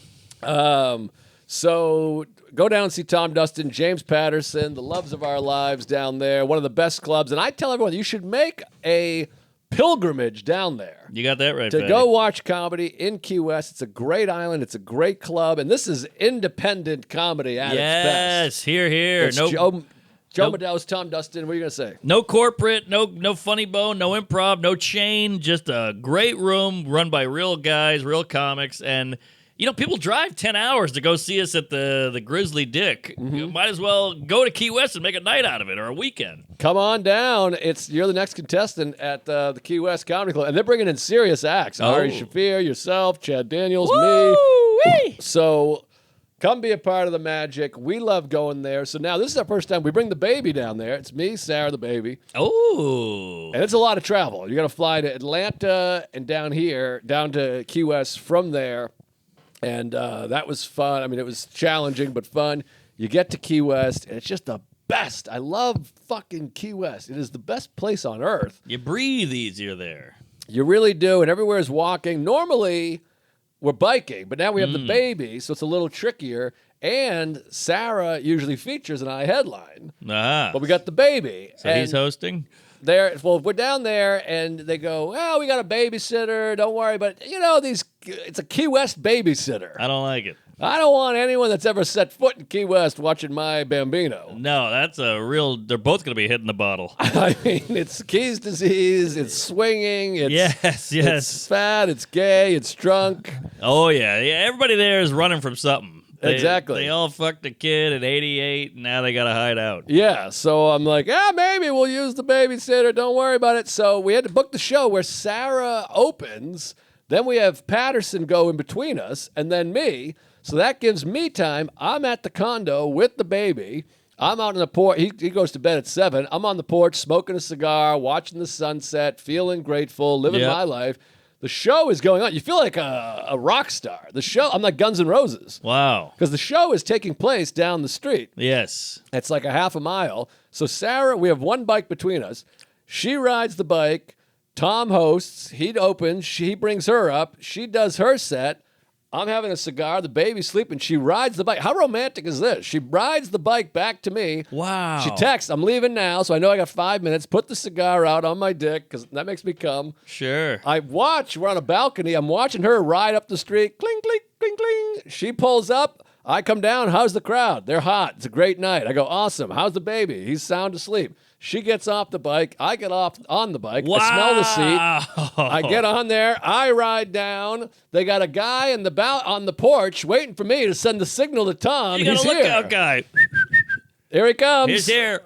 So go down and see Tom Dustin, James Patterson, the loves of our lives down there. One of the best clubs. And I tell everyone, you should make a pilgrimage down there. You got that right, To Patty. go watch comedy in Key West. It's a great island. It's a great club. And this is independent comedy at its best. Yes, here. It's Joe Medelis, Tom Dustin. What are you going to say? No corporate, no funny bone, no improv, no chain. Just a great room run by real guys, real comics. And, people drive 10 hours to go see us at the Grizzly Dick. You might as well go to Key West and make a night out of it or a weekend. Come on down. You're the next contestant at the Key West Comedy Club. And they're bringing in serious acts. Ari Shaffir, yourself, Chad Daniels, me. So come be a part of the magic. We love going there. So now this is our first time. We bring the baby down there. It's me, Sarah, the baby. Oh. And it's a lot of travel. You got to fly to Atlanta and down to Key West from there. And that was fun. I mean, it was challenging, but fun. You get to Key West, and it's just the best. I love fucking Key West. It is the best place on earth. You breathe easier there. You really do, and everywhere is walking. Normally, we're biking, but now we have the baby, so it's a little trickier. And Sarah usually features an I headline. But we got the baby. So he's hosting? We're down there, and they go, well, we got a babysitter, don't worry. But, it's a Key West babysitter. I don't like it. I don't want anyone that's ever set foot in Key West watching my Bambino. No, that's they're both going to be hitting the bottle. I mean, it's Key's disease, it's swinging, it's fat, it's gay, it's drunk. Oh, yeah. Everybody there is running from something. Exactly. They all fucked a kid at 88, and now they got to hide out. Yeah, so I'm like, maybe we'll use the babysitter. Don't worry about it. So we had to book the show where Sarah opens. Then we have Patterson go in between us, and then me. So that gives me time. I'm at the condo with the baby. I'm out on the porch. He goes to bed at 7. I'm on the porch smoking a cigar, watching the sunset, feeling grateful, living my life. The show is going on. You feel like a rock star. I'm like Guns N' Roses. Wow. Because the show is taking place down the street. Yes. It's like a half a mile. So Sarah, we have one bike between us. She rides the bike. Tom hosts. He opens. He brings her up. She does her set. I'm having a cigar. The baby's sleeping. She rides the bike. How romantic is this? She rides the bike back to me. Wow. She texts, I'm leaving now, so I know I got 5 minutes. Put the cigar out on my dick, because that makes me come. Sure. We're on a balcony. I'm watching her ride up the street. Cling, cling, cling, cling. She pulls up. I come down. How's the crowd? They're hot. It's a great night. I go, awesome. How's the baby? He's sound asleep. She gets off the bike. I get off on the bike. Wow. I smell the seat. I get on there. I ride down. They got a guy on the porch waiting for me to send the signal to Tom. You got He's a lookout guy. Here he comes. He's here.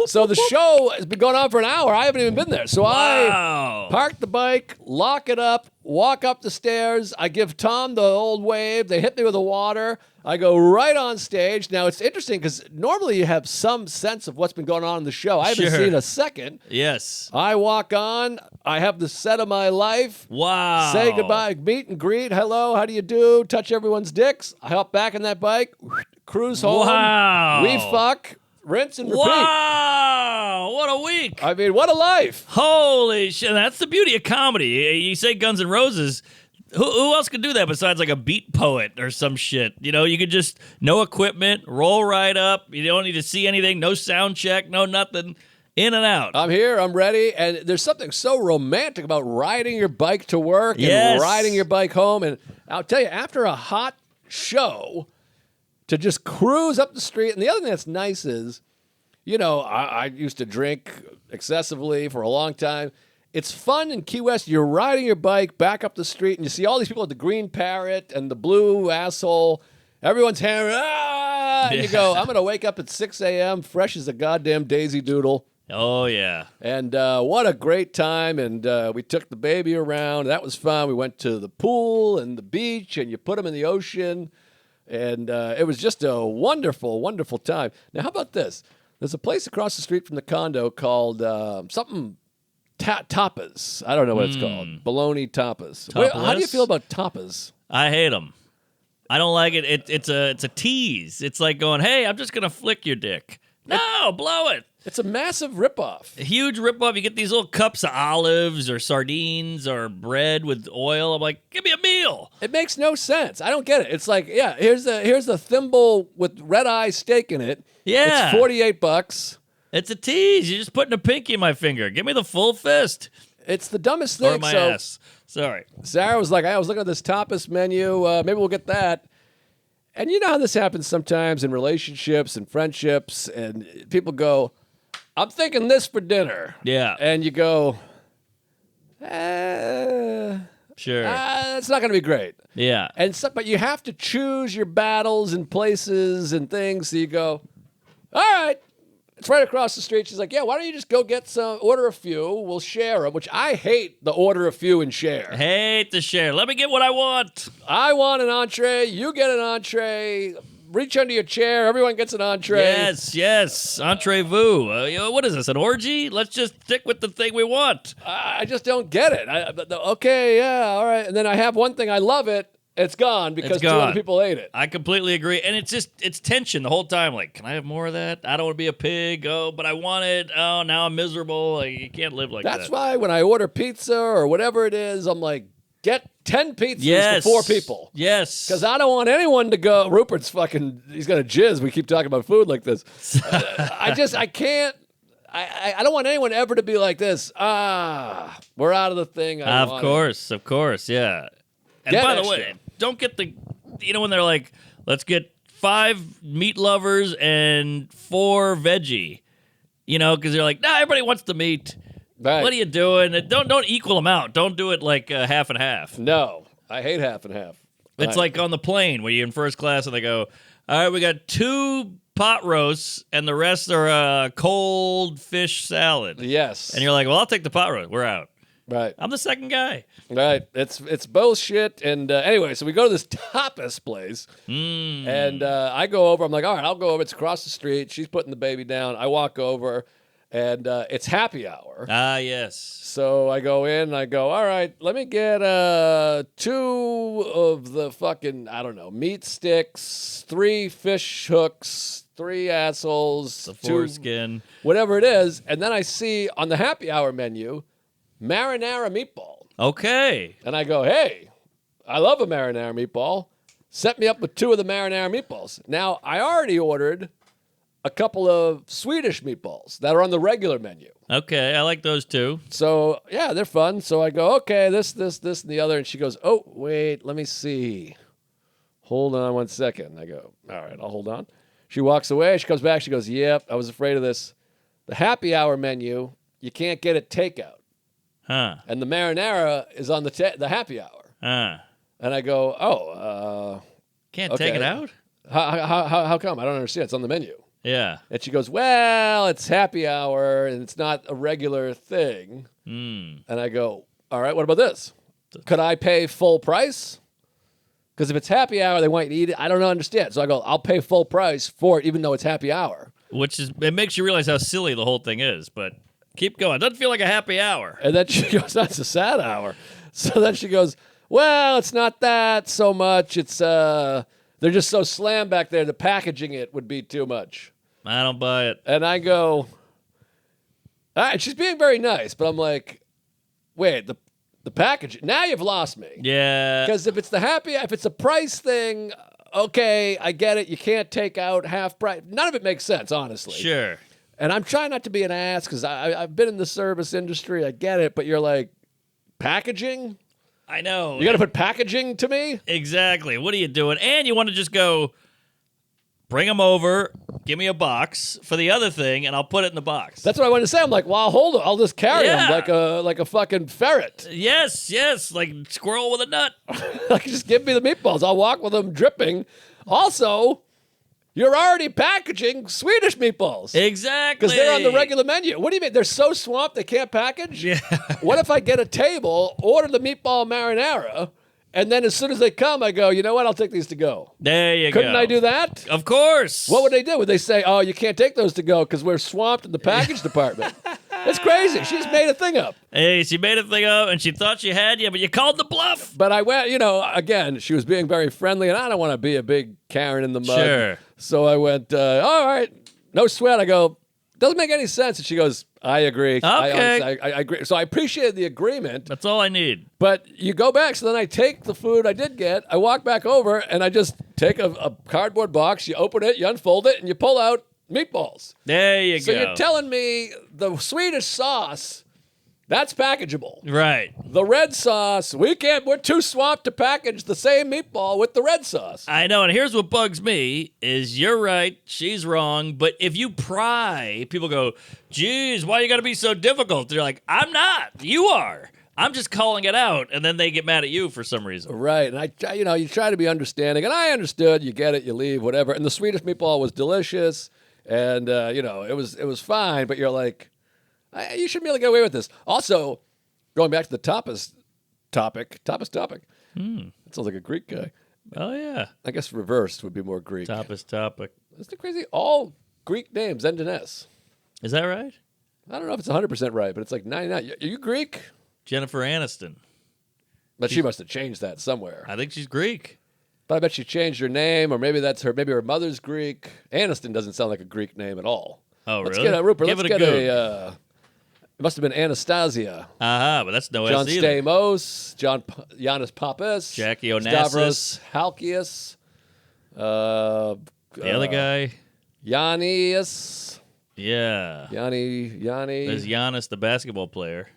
So the show has been going on for an hour. I haven't even been there. So I park the bike, lock it up, walk up the stairs. I give Tom the old wave. They hit me with the water. I go right on stage. Now, it's interesting because normally you have some sense of what's been going on in the show. I haven't seen a second. Yes. I walk on. I have the set of my life. Wow. Say goodbye. Meet and greet. Hello. How do you do? Touch everyone's dicks. I hop back on that bike. Cruise home. Wow. We fuck. Rinse and repeat. Wow. What a week. I mean, what a life. Holy shit. That's the beauty of comedy. You say Guns N' Roses. Who else could do that besides like a beat poet or some shit? You could just, no equipment, roll right up. You don't need to see anything, no sound check, no nothing. In and out. I'm here, I'm ready, and there's something so romantic about riding your bike to work and riding your bike home. And I'll tell you, after a hot show, to just cruise up the street. And the other thing that's nice is, I used to drink excessively for a long time. It's fun in Key West. You're riding your bike back up the street, and you see all these people at the green parrot and the blue asshole. Everyone's hammering, and you go, I'm going to wake up at 6 a.m., fresh as a goddamn daisy doodle. Oh, yeah. And what a great time. And we took the baby around. That was fun. We went to the pool and the beach, and you put them in the ocean. And it was just a wonderful, wonderful time. Now, how about this? There's a place across the street from the condo called something tapas. I don't know what it's called. Bologna tapas. Wait, how do you feel about tapas? I hate them. I don't like it. It's a tease. It's like going, hey, I'm just going to flick your dick. No, blow it. It's a massive ripoff. A huge ripoff. You get these little cups of olives or sardines or bread with oil. I'm like, give me a meal. It makes no sense. I don't get it. It's like, here's a thimble with red eye steak in it. Yeah. It's $48. It's a tease. You're just putting a pinky in my finger. Give me the full fist. It's the dumbest Or thing. my So ass. Sorry. Sarah was like, I was looking at this tapas menu. Maybe we'll get that. And you know how this happens sometimes in relationships and friendships, and people go, I'm thinking this for dinner. Yeah. And you go, Sure. it's not going to be great. Yeah. And so, but you have to choose your battles and places and things. So you go, all right, it's right across the street. She's like, yeah, why don't you just go get order a few. We'll share them, which I hate the order a few and share. Hate to share. Let me get what I want. I want an entree. You get an entree. Reach under your chair. Everyone gets an entree. Yes. Entree-vous. What is this, an orgy? Let's just stick with the thing we want. I just don't get it. Okay, yeah, all right. And then I have one thing. I love it. It's gone because two other people ate it. I completely agree. And it's tension the whole time. Like, can I have more of that? I don't want to be a pig. Oh, but I want it. Oh, now I'm miserable. Like, you can't live like that. That's why when I order pizza or whatever it is, I'm like, get 10 pizzas for 4 people. Yes. Because I don't want anyone to go, he's going to jizz. We keep talking about food like this. I can't. I don't want anyone ever to be like this. We're out of the thing. Of course, yeah. And by the way, don't get when they're like, let's get 5 meat lovers and 4 veggie, because they're like, nah, everybody wants the meat. Right. What are you doing? Don't equal them out. Don't do it like half and half. No, I hate half and half. It's like on the plane where you're in first class and they go, all right, we got 2 pot roasts and the rest are cold fish salad. Yes. And you're like, well, I'll take the pot roast. We're out. Right. I'm the second guy. Right. It's bullshit. And anyway, so we go to this tapas place. And I go over. I'm like, all right, I'll go over. It's across the street. She's putting the baby down. I walk over, and it's happy hour. Ah, yes. So I go in, and I go, all right, let me get 2 of the fucking, I don't know, meat sticks, 3 fish hooks, 3 assholes. The foreskin. Whatever it is. And then I see on the happy hour menu, marinara meatball. Okay. And I go, hey, I love a marinara meatball. Set me up with 2 of the marinara meatballs. Now, I already ordered a couple of Swedish meatballs that are on the regular menu. Okay, I like those too. So, yeah, they're fun. So I go, okay, this, and the other. And she goes, oh, wait, let me see. Hold on one second. I go, all right, I'll hold on. She walks away. She comes back. She goes, yep, I was afraid of this. The happy hour menu, you can't get it takeout. Huh. And the marinara is on the happy hour. Huh. And I go, Can't okay. take it out? How come? I don't understand. It's on the menu. Yeah. And she goes, well, it's happy hour, and it's not a regular thing. And I go, all right, what about this? Could I pay full price? Because if it's happy hour, they want you to eat it. I don't understand. So I go, I'll pay full price for it, even though it's happy hour. It makes you realize how silly the whole thing is, but keep going. Doesn't feel like a happy hour. And then she goes, that's a sad hour. So then she goes, well, it's not that so much. It's, they're just so slammed back there. The packaging it would be too much. I don't buy it. And I go, all right, she's being very nice, but I'm like, wait, the package, now you've lost me. Yeah. Because if it's a price thing, okay, I get it. You can't take out half price. None of it makes sense, honestly. Sure. And I'm trying not to be an ass because I've been in the service industry. I get it. But you're like, packaging? I know. You got to put packaging to me? Exactly. What are you doing? And you want to just go, bring them over, give me a box for the other thing, and I'll put it in the box. That's what I wanted to say. I'm like, well, I'll hold it. I'll just carry them like a fucking ferret. Yes, like squirrel with a nut. Like, just give me the meatballs. I'll walk with them dripping. Also, you're already packaging Swedish meatballs. Exactly. Because they're on the regular menu. What do you mean? They're so swamped they can't package? Yeah. What if I get a table, order the meatball marinara, and then as soon as they come, I go, you know what? I'll take these to go. There you go. Couldn't I do that? Of course. What would they do? Would they say, oh, you can't take those to go because we're swamped in the package department? It's crazy. She just made a thing up. Hey, she made a thing up, and she thought she had you, but you called the bluff. But I went, again, she was being very friendly, and I don't want to be a big Karen in the mud. Sure. So I went, all right, no sweat. I go, doesn't make any sense. And she goes, I agree. Okay. I agree. So I appreciated the agreement. That's all I need. But you go back, so then I take the food I did get, I walk back over, and I just take a cardboard box, you open it, you unfold it, and you pull out meatballs. There you So go. you're telling me the Swedish sauce That's packageable. Right. The red sauce, we're too swamped to package the same meatball with the red sauce. I know, and here's what bugs me is you're right, she's wrong, but if you pry, people go, geez, why you gotta be so difficult? They're like, I'm not. You are. I'm just calling it out, and then they get mad at you for some reason. Right, and you try to be understanding, and I understood. You get it, you leave, whatever. And the Swedish meatball was delicious, and it was fine. But you're like, you shouldn't be able to get away with this. Also, going back to the tapas topic. That sounds like a Greek guy. Oh yeah, I guess reversed would be more Greek. tapas topic. Isn't it crazy? All Greek names end in S. Is that right? I don't know if it's 100% right, but it's like 99. Are you Greek? Jennifer Aniston. But she must have changed that somewhere. I think she's Greek. But I bet she changed her name, or maybe that's her. Maybe her mother's Greek. Aniston doesn't sound like a Greek name at all. Oh, let's really? Get a Rupert. Give let's it a get go. It must have been Anastasia. But that's no John S either. Stamos, Giannis Pappas, Jackie Onassis. Stavros Halkias, The other guy. Yannis. Yeah. Yanni. There's Giannis, the basketball player.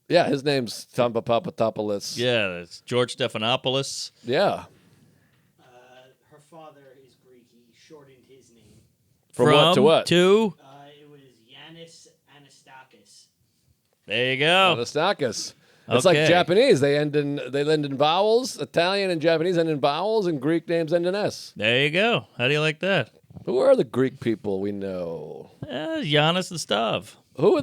Yeah, his name's Tamba Papatopoulos. Yeah, it's George Stephanopoulos. Yeah. Her father is Greek. He shortened his name. From what to what? To? It was Yannis Anastakis. There you go. Anastakis. It's like Okay. Japanese. They end in vowels. Italian and Japanese end in vowels, and Greek names end in S. There you go. How do you like that? Who are the Greek people we know? Giannis and Stav. Who are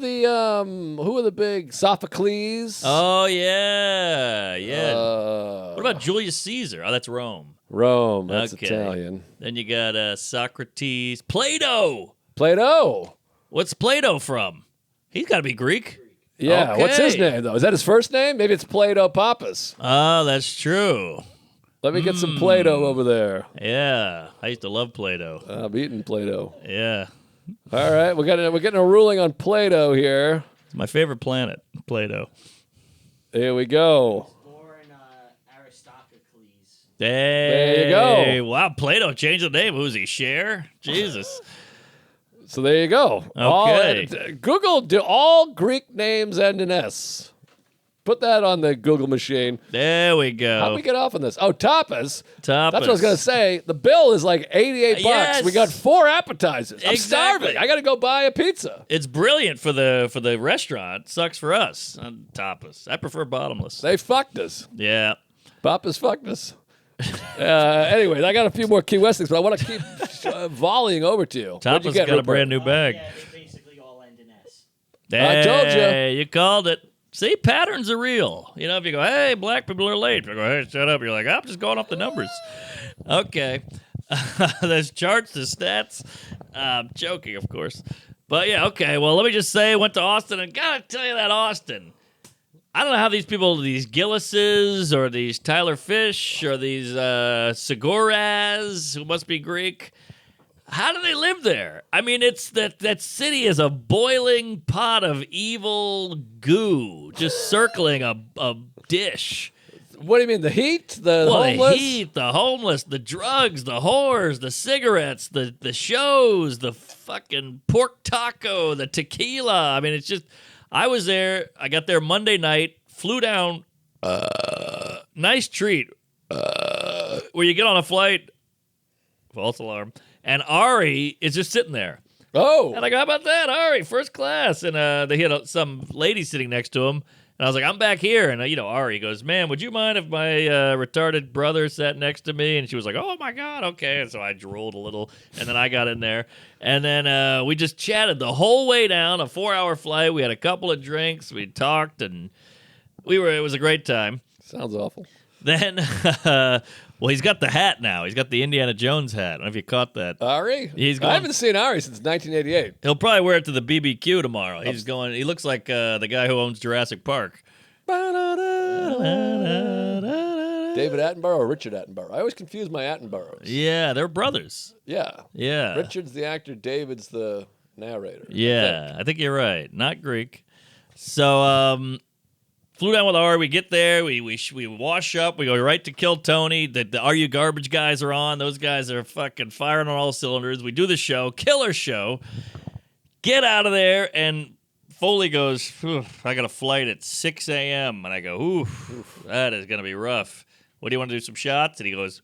the big Sophocles? Oh, yeah. Yeah. Uh, What about Julius Caesar? Oh, that's Rome. Rome? That's Okay. Italian. Then you got Socrates. Plato. Plato. What's Plato from? He's got to be Greek. Yeah. What's his Okay. name though? Is that his first name? Maybe it's Plato Pappas. Oh, that's true. Let me get some Plato over there. Yeah. I used to love Plato. I'm eating Plato. Yeah. All right, we're getting a ruling on Plato here. It's my favorite planet, Plato. Here we go. Born Aristocles. There you go. Wow, Plato changed the name. Who's he? Cher? Jesus. So there you go. Okay. Google, do all Greek names end in S? Put that on the Google machine. There we go. How'd we get off on this? Oh, tapas. Tapas. That's what I was going to say. The bill is like $88. Yes. We got 4 appetizers. I'm Exactly. starving. I got to go buy a pizza. It's brilliant for the restaurant. Sucks for us. Tapas. I prefer bottomless. They fucked us. Yeah. Papa's fucked us. Anyway, I got a few more Key West things, but I want to keep volleying over to you. What'd you Tapas get, got a Rupert? brand new bag. Yeah, they basically all end in S. I told you. Hey, you called it. See, patterns are real. You know, if you go, hey, black people are late. People go, hey, shut up. You're like, I'm just going off the numbers. Okay. There's charts, there's stats. I'm joking, of course. But yeah, okay. Well, let me just say I went to Austin, and gotta tell you that Austin. I don't know how these people, these Gillises or these Tyler Fish or these Seguras, who must be Greek, how do they live there? I mean, it's that city is a boiling pot of evil goo just circling a dish. What do you mean? The heat? The homeless? The heat, the homeless, the drugs, the whores, the cigarettes, the shows, the fucking pork taco, the tequila. I mean, it's just, I was there. I got there Monday night, flew down. Nice treat. Where you get on a flight, false alarm, and Ari is just sitting there. Oh. And I go, how about that, Ari, first class? And they had some lady sitting next to him. And I was like, I'm back here. And, Ari goes, man, would you mind if my retarded brother sat next to me? And she was like, oh, my God, okay. And so I drooled a little. And then I got in there. And then we just chatted the whole way down, a 4-hour flight. We had a couple of drinks. We talked. And it was a great time. Sounds awful. Then, well, he's got the hat now. He's got the Indiana Jones hat. I don't know if you caught that. Ari? He's I going- haven't seen Ari since 1988. He'll probably wear it to the BBQ tomorrow. He's going. He looks like the guy who owns Jurassic Park. David Attenborough or Richard Attenborough? I always confuse my Attenboroughs. Yeah, they're brothers. Yeah. Yeah. Richard's the actor, David's the narrator. Yeah, I think you're right. Not Greek. So, flew down with Ari. We get there. We wash up. We go right to Kill Tony. The Are You Garbage guys are on. Those guys are fucking firing on all cylinders. We do the show. Killer show. Get out of there. And Foley goes, I got a flight at 6 a.m. And I go, oof, that is going to be rough. What do you want to do, some shots? And he goes,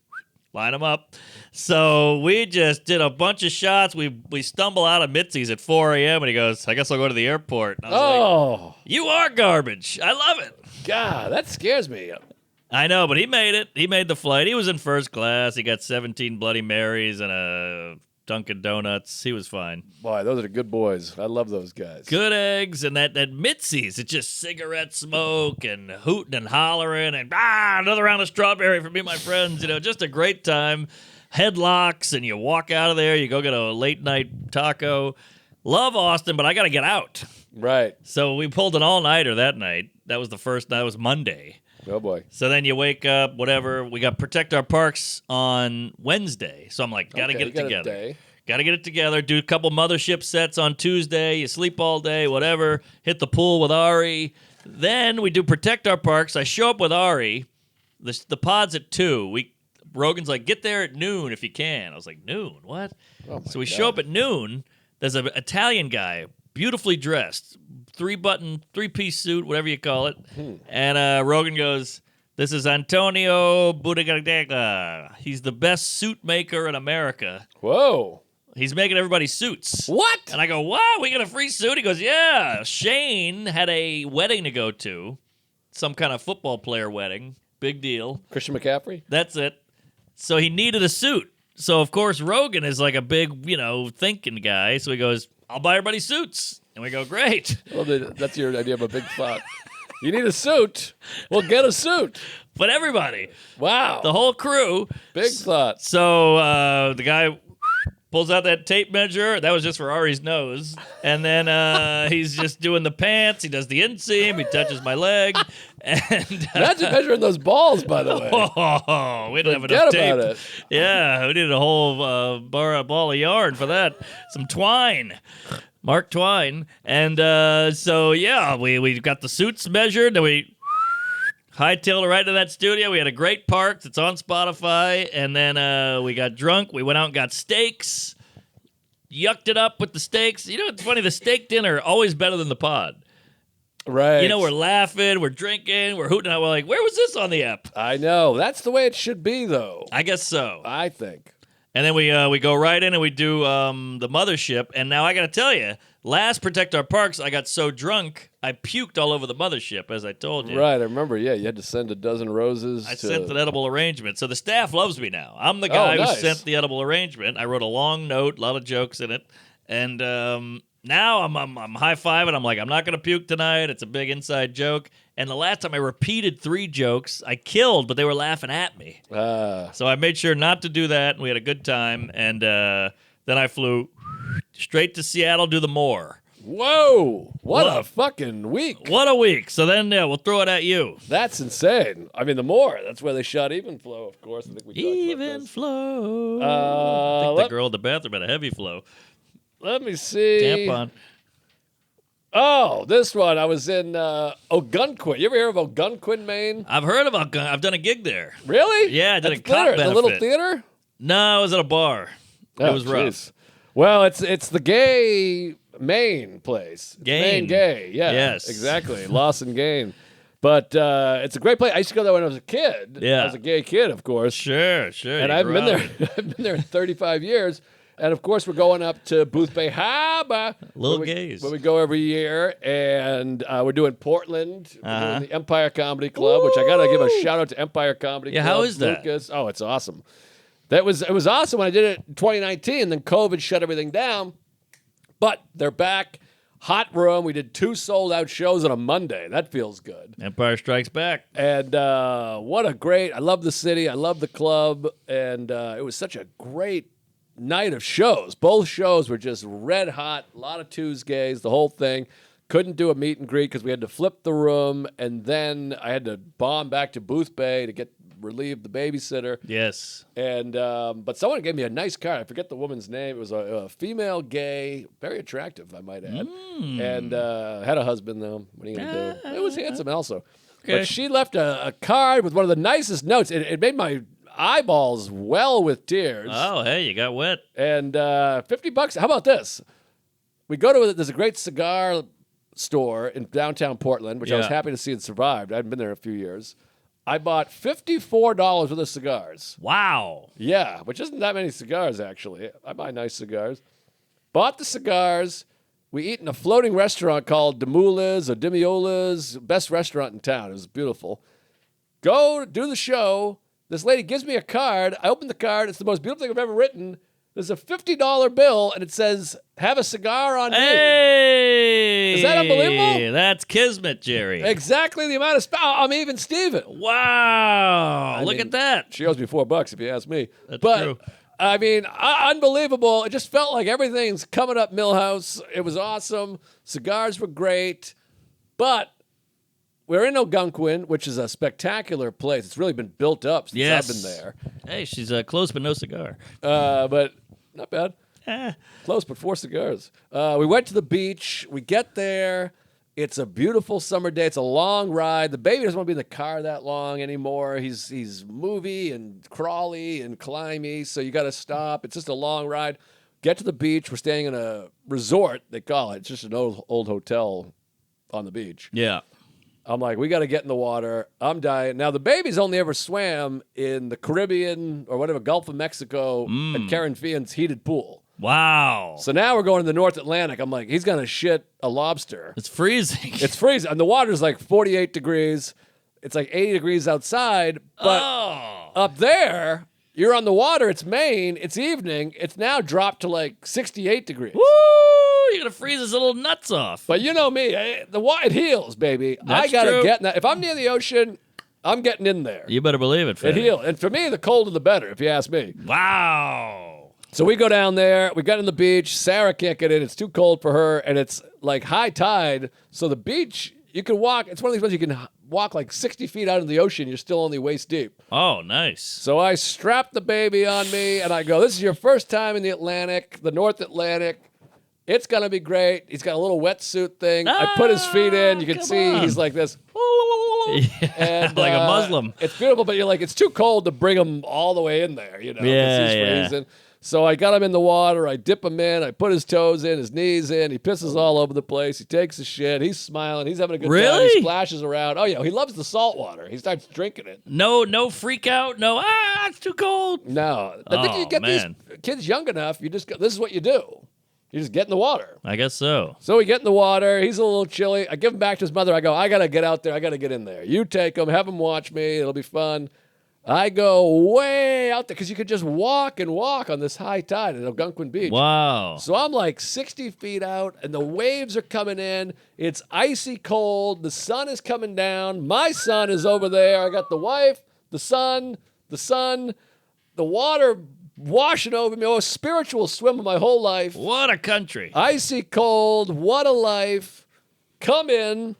line them up. So we just did a bunch of shots. We stumble out of Mitzi's at 4 a.m. And he goes, I guess I'll go to the airport. And I was like, you are garbage. I love it. God, that scares me. I know, but he made it. He made the flight. He was in first class. He got 17 Bloody Marys and a Dunkin' Donuts. He was fine. Boy, those are the good boys. I love those guys. Good eggs, and that Mitzi's. It's just cigarette smoke and hooting and hollering and another round of strawberry for me and my friends. Just a great time. Headlocks, and you walk out of there. You go get a late night taco. Love Austin, but I got to get out. Right. So we pulled an all-nighter that night. That was the first night. That was Monday. Oh, boy. So then you wake up, whatever. We got Protect Our Parks on Wednesday. So I'm like, got to get it together. Got to get it together. Do a couple mothership sets on Tuesday. You sleep all day, whatever. Hit the pool with Ari. Then we do Protect Our Parks. I show up with Ari. The pod's at 2. Rogan's like, get there at noon if you can. I was like, noon? What? Oh So we show up at noon. There's an Italian guy, beautifully dressed, 3-button, 3-piece suit, whatever you call it. And Rogan goes, this is Antonio Budagadega. He's the best suit maker in America. Whoa. He's making everybody suits. What? And I go, what? We got a free suit? He goes, yeah. Shane had a wedding to go to, some kind of football player wedding. Big deal. Christian McCaffrey? That's it. So he needed a suit. So, of course, Rogan is like a big, thinking guy. So he goes, I'll buy everybody suits. And we go, great. Well, that's your idea of a big thought. You need a suit? Well, get a suit. But everybody. Wow. The whole crew. Big thought. So the guy pulls out that tape measure. That was just for Ari's nose. And then he's just doing the pants. He does the inseam. He touches my leg. And imagine measuring those balls, by the way. Oh, we didn't have enough tape. About it. Yeah, we needed a whole ball of yarn for that. Some twine. Mark Twine. And so, yeah, we got the suits measured. Then we hightailed it right to that studio. We had a great park. It's on Spotify. And then we got drunk. We went out and got steaks. Yucked it up with the steaks. It's funny. The steak dinner, always better than the pod. Right. We're laughing. We're drinking. We're hooting out. We're like, where was this on the app? I know. That's the way it should be, though. I guess so. I think. And then we go right in and we do the mothership. And now I got to tell you, last Protect Our Parks, I got so drunk, I puked all over the mothership, as I told you. Right, I remember. Yeah, you had to send a dozen roses. I sent an edible arrigement. So the staff loves me now. I'm the guy who sent the edible arrangement. I wrote a long note, a lot of jokes in it. And now I'm high-fiving. I'm like, I'm not going to puke tonight. It's a big inside joke. And the last time I repeated 3 jokes, I killed, but they were laughing at me. So I made sure not to do that, and we had a good time. And then I flew straight to Seattle, do the more. Whoa! What a fucking week. What a week. So then, we'll throw it at you. That's insane. I mean, the more. That's where they shot Even Flow, of course. I think we talked Even about this. Flow. I think the girl in the bathroom had a heavy flow. Let me see. Tampon. Oh, this one. I was in Algonquin. You ever hear of Algonquin, Maine? I've heard of Algonquin. I've done a gig there. Really? Yeah, I did At a cop theater, benefit. the little theater? No, it was at a bar. It was rough. Geez. Well, it's the gay Maine place. Maine gay. Yeah. Yes. Exactly. Lawson Gain. But it's a great place. I used to go there when I was a kid. Yeah. I was a gay kid, of course. Sure. And I've been there. I've been there 35 years. And of course, we're going up to Booth Bay Harbor. Little gays. Where we go every year. And we're doing Portland. We're doing the Empire Comedy Club, which I got to give a shout out to Empire Comedy Club. Yeah, how is that? Lucas. Oh, it's awesome. It was awesome when I did it in 2019. Then COVID shut everything down. But they're back. Hot room. We did 2 sold-out shows on a Monday. That feels good. Empire Strikes Back. And what a great... I love the city. I love the club. And it was such a great night of shows. Both shows were just red hot. A lot of Tuesdays, the whole thing. Couldn't do a meet and greet because we had to flip the room. And then I had to bomb back to Booth Bay to relieve the babysitter. Yes. And but someone gave me a nice card. I forget the woman's name. It was a female gay, very attractive, I might add. And had a husband, though. What are you going to do? It was handsome also. Okay. But she left a card with one of the nicest notes. It made my eyeballs well with tears. Oh, hey, you got wet. And $50. How about this? We go to there's a great cigar store in downtown Portland, which I was happy to see it survived. I hadn't been there in a few years. I bought $54 worth of cigars. Wow. Yeah, which isn't that many cigars, actually. I buy nice cigars. Bought the cigars. We eat in a floating restaurant called Demoulas or Demiola's, best restaurant in town. It was beautiful. Go do the show. This lady gives me a card. I open the card. It's the most beautiful thing I've ever written. There's a $50 bill, and it says, "Have a cigar on me." Hey! Is that unbelievable? That's kismet, Jerry. Exactly the amount of I'm even Steven. Wow. Look at that. She owes me $4 if you ask me. That's but, true. I mean, unbelievable. It just felt like everything's coming up Millhouse. It was awesome. Cigars were great. But we're in Algonquin, which is a spectacular place. It's really been built up since I've been there. Hey, she's close but no cigar. But not bad. Close, but 4 cigars. We went to the beach. We get there. It's a beautiful summer day. It's a long ride. The baby doesn't want to be in the car that long anymore. He's movey and crawly and climby, so you got to stop. It's just a long ride. Get to the beach. We're staying in a resort, they call it. It's just an old hotel on the beach. Yeah. I'm like, we got to get in the water. I'm dying. Now, the baby's only ever swam in the Caribbean or whatever, Gulf of Mexico at Karen Fian's heated pool. Wow. So now we're going to the North Atlantic. I'm like, he's going to shit a lobster. It's freezing. It's freezing. And the water's like 48 degrees. It's like 80 degrees outside. But up there, you're on the water. It's Maine. It's evening. It's now dropped to like 68 degrees. Woo! You're going to freeze his little nuts off. But you know me. It heals, baby. That's I got to true. get in that. If I'm near the ocean, I'm getting in there. You better believe it, It Freddie. heals. And for me, the colder the better, if you ask me. Wow. So we go down there. We got on the beach. Sarah can't get in. It's too cold for her. And it's like high tide. So the beach, you can walk. It's one of these ones you can walk like 60 feet out into the ocean. You're still only waist deep. Oh, nice. So I strap the baby on me. And I go, this is your first time in the Atlantic, the North Atlantic. It's going to be great. He's got a little wetsuit thing. I put his feet in. You can see he's like this. And, like a Muslim. It's beautiful, but you're like, it's too cold to bring him all the way in there, you know, 'cause he's freezing. So I got him in the water. I dip him in. I put his toes in, his knees in. He pisses all over the place. He takes a shit. He's smiling. He's having a good time. He splashes around. Oh, yeah. He loves the salt water. He starts drinking it. No freak out. No, it's too cold. No. I think you get these kids young enough, you just go, this is what you do. You just get in the water. I guess so. So we get in the water. He's a little chilly. I give him back to his mother. I go, I got to get out there. I got to get in there. You take him. Have him watch me. It'll be fun. I go way out there because you could just walk and walk on this high tide at Algonquin Beach. Wow. So I'm like 60 feet out, and the waves are coming in. It's icy cold. The sun is coming down. My son is over there. I got the wife, the son, the water washing over me. Oh, a spiritual swim of my whole life. What a country. Icy cold. What a life. Come in.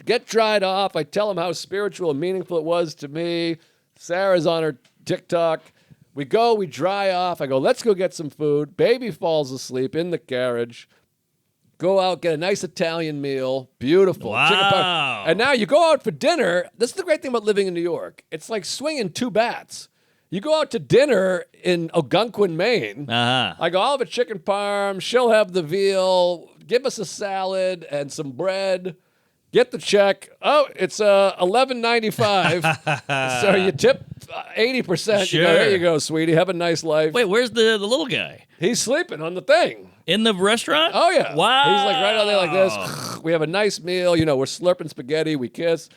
Get dried off. I tell him how spiritual and meaningful it was to me. Sarah's on her TikTok. We go, we dry off. I go, let's go get some food. Baby falls asleep in the carriage. Go out, get a nice Italian meal. Beautiful. Wow. And now you go out for dinner. This is the great thing about living in New York. It's like swinging 2 bats. You go out to dinner in Algonquin, Maine. I go, I'll have a chicken parm. She'll have the veal. Give us a salad and some bread. Get the check. Oh, it's $11.95. So you tip 80%. Sure. You go, there you go, sweetie. Have a nice life. Wait, where's the little guy? He's sleeping on the thing. In the restaurant? Oh, yeah. Wow. He's like right out there like this. We have a nice meal. You know, we're slurping spaghetti. We kiss.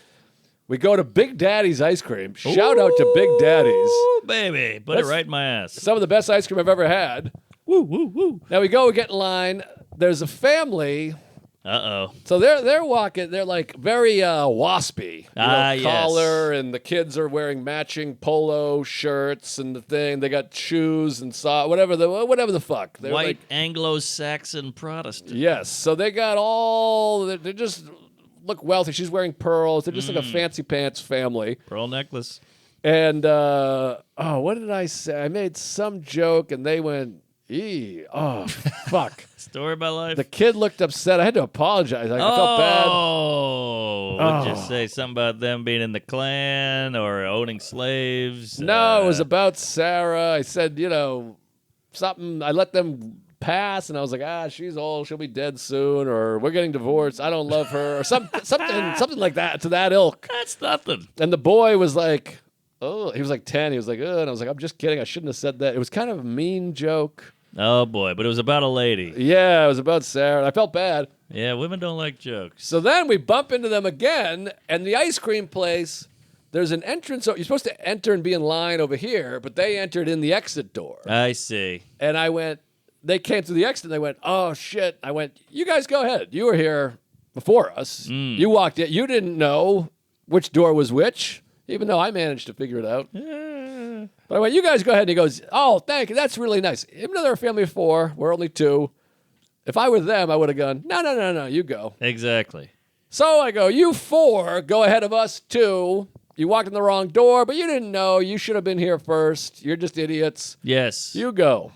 We go to Big Daddy's Ice Cream. Shout out to Big Daddy's. Ooh, baby. Put it right in my ass. Some of the best ice cream I've ever had. Woo, woo, woo. Now we go, we get in line. There's a family. Uh-oh. So they're walking. They're like very waspy. Yes. Collar, and the kids are wearing matching polo shirts and the thing. They got shoes and whatever the fuck. They're White like, Anglo-Saxon Protestant. yes. So they got they just look wealthy. She's wearing pearls. They're just like a fancy pants family. Pearl necklace. And what did I say? I made some joke, and they went, "Ee, oh, fuck." Story of my life. The kid looked upset. I had to apologize. I felt bad. What'd you say? Something about them being in the Klan or owning slaves? No, it was about Sarah. I said, something. I let them pass, and I was like, she's old, she'll be dead soon, or we're getting divorced, I don't love her, or something like that, to that ilk. That's nothing. And the boy was like, oh, he was like 10. He was like, and I was like, I'm just kidding. I shouldn't have said that. It was kind of a mean joke. Oh, boy, but it was about a lady. Yeah, it was about Sarah, and I felt bad. Yeah, women don't like jokes. So then we bump into them again, and the ice cream place, there's an entrance. You're supposed to enter and be in line over here, but they entered in the exit door. I see. And they came through the exit, and they went, oh, shit. I went, you guys go ahead. You were here before us. You walked in. You didn't know which door was which, even though I managed to figure it out. Yeah. But I went, you guys go ahead. And he goes, oh, thank you. That's really nice. Even though they're a family of 4, we're only 2. If I were them, I would have gone, no, you go. Exactly. So I go, you 4, go ahead of us 2. You walked in the wrong door, but you didn't know. You should have been here first. You're just idiots. Yes. You go.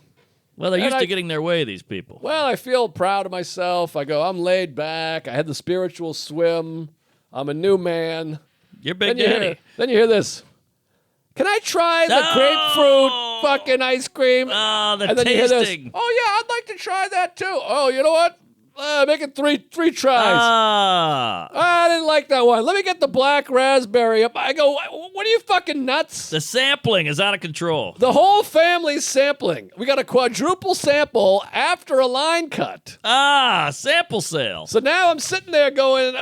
Well, they're used to getting their way, these people. Well, I feel proud of myself. I go, I'm laid back. I had the spiritual swim. I'm a new man. You're Big Daddy. Then you hear this. Can I try the grapefruit fucking ice cream? Oh, the and then tasting. You hear this. Oh, yeah, I'd like to try that too. Oh, you know what? Make it three tries. I didn't like that one. Let me get the black raspberry up. I go, what are you fucking nuts? The sampling is out of control. The whole family's sampling. We got a quadruple sample after a line cut. Sample sale. So now I'm sitting there going,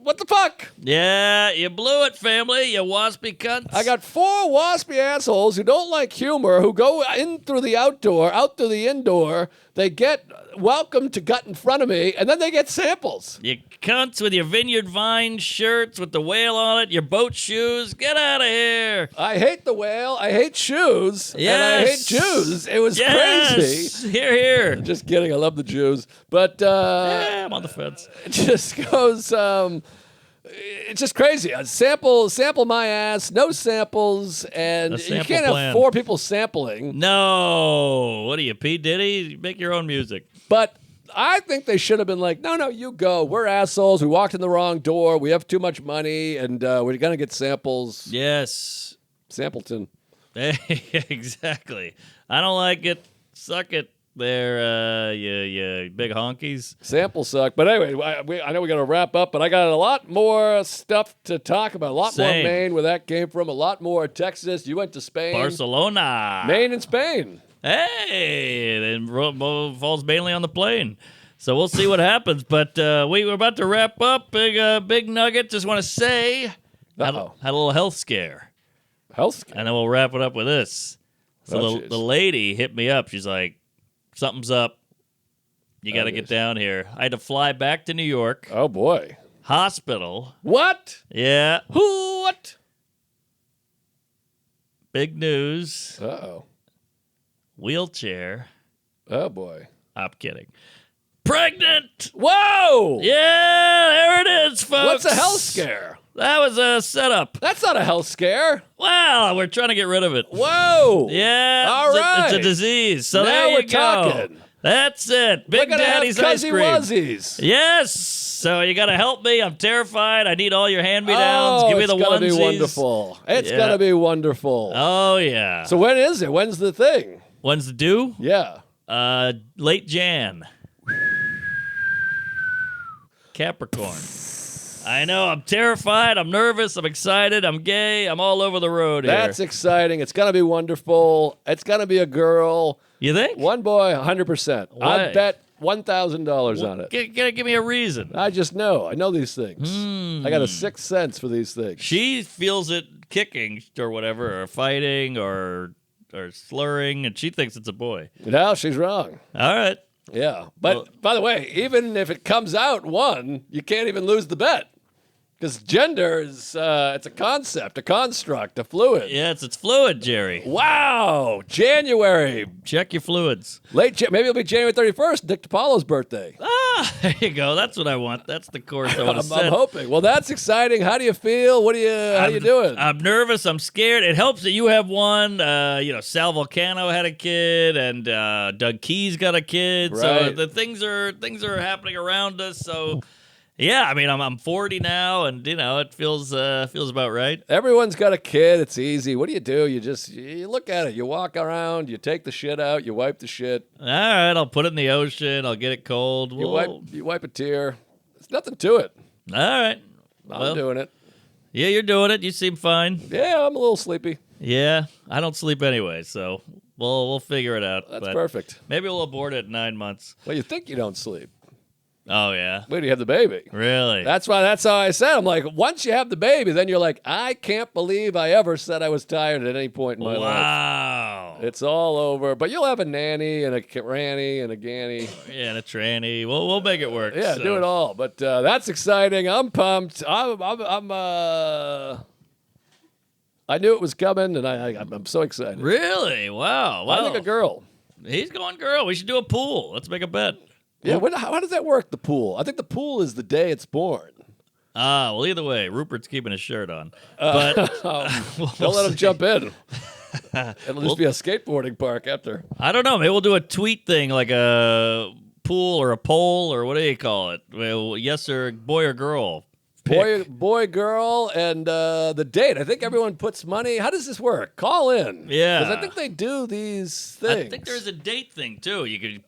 what the fuck? Yeah, you blew it, family, you waspy cunts. I got 4 waspy assholes who don't like humor, who go in through the outdoor, out through the indoor. They get welcome to gut in front of me, and then they get samples. You cunts with your Vineyard Vine shirts with the whale on it, your boat shoes. Get out of here. I hate the whale. I hate shoes. Yes. And I hate Jews. It was crazy. Here. Just kidding. I love the Jews. But yeah, I'm on the fence. It just goes... it's just crazy. Sample my ass, no samples, and you can't have 4 people sampling. No. What are you, P. Diddy? Make your own music. But I think they should have been like, no, you go. We're assholes. We walked in the wrong door. We have too much money, and we're going to get samples. Yes. Sampleton. Exactly. I don't like it. Suck it. There, you big honkies. Sample suck. But anyway, I know we got to wrap up, but I got a lot more stuff to talk about. A lot more Maine, where that came from. A lot more Texas. You went to Spain. Barcelona. Maine and Spain. Hey, it falls mainly on the plane. So we'll see what happens. But we were about to wrap up. Big nugget. Just want to say, had a little health scare. Health scare? And then we'll wrap it up with this. So the lady hit me up. She's like, something's up. You got to get down here. I had to fly back to New York. Oh, boy. Hospital. What? Yeah. What? Big news. Uh-oh. Wheelchair. Oh, boy. I'm kidding. Pregnant! Whoa! Yeah, there it is, folks. What's a health scare? That was a setup. That's not a health scare. Well, we're trying to get rid of it. Whoa! Yeah. All right. It's a disease. So now there you we're go. Talking. That's it. Big Daddy's ice cream. Wuzzies. Yes. So you got to help me. I'm terrified. I need all your hand-me-downs. Oh, Give me the onesies. It's going to be wonderful. It's going to be wonderful. Oh, yeah. So when is it? When's the thing? When's the due? Yeah. Late Jan. Capricorn. I know. I'm terrified. I'm nervous. I'm excited. I'm gay. I'm all over the road here. That's exciting. It's going to be wonderful. It's going to be a girl. You think? One boy, 100%. I bet $1,000 on it. Give me a reason. I just know. I know these things. I got a 6th sense for these things. She feels it kicking or whatever, or fighting or slurring, and she thinks it's a boy. No, she's wrong. All right. Yeah. But by the way, even if it comes out 1, you can't even lose the bet. Because gender is, it's a concept, a construct, a fluid. Yeah, it's fluid, Jerry. Wow. January. Check your fluids. Maybe it'll be January 31st, Dick DiPaolo's birthday. There you go. That's what I want. That's the course I want to set. I'm hoping. Well, that's exciting. How do you feel? How you doing? I'm nervous. I'm scared. It helps that you have one. Sal Vulcano had a kid, and Doug Key's got a kid. Right. So the things are happening around us. So Yeah, I mean, I'm 40 now, and it feels about right. Everyone's got a kid. It's easy. What do? You look at it. You walk around. You take the shit out. You wipe the shit. All right, I'll put it in the ocean. I'll get it cold. You wipe a tear. There's nothing to it. All right, I'm doing it. Yeah, you're doing it. You seem fine. Yeah, I'm a little sleepy. Yeah, I don't sleep anyway, so we'll figure it out. That's perfect. Maybe we'll abort it in 9 months. Well, you think you don't sleep. Oh, yeah? Wait till you have the baby. Really? That's how I said. I'm like, once you have the baby, then you're like, I can't believe I ever said I was tired at any point in my life. Wow. It's all over. But you'll have a nanny and a granny and a ganny. Yeah, and a tranny. We'll make it work. Yeah, do it all. But that's exciting. I'm pumped. I knew it was coming, and I'm so excited. Really? Wow. I think a girl. He's going girl. We should do a pool. Let's make a bet. Yeah, how does that work, the pool? I think the pool is the day it's born. Well, either way, Rupert's keeping his shirt on. But don't let him jump in. It'll just be a skateboarding park after. I don't know. Maybe we'll do a tweet thing, like a pool or a poll, or what do you call it? Well, yes or boy or girl. Boy, girl, and the date. I think everyone puts money. How does this work? Call in. Yeah. Because I think they do these things. I think there's a date thing, too. You can.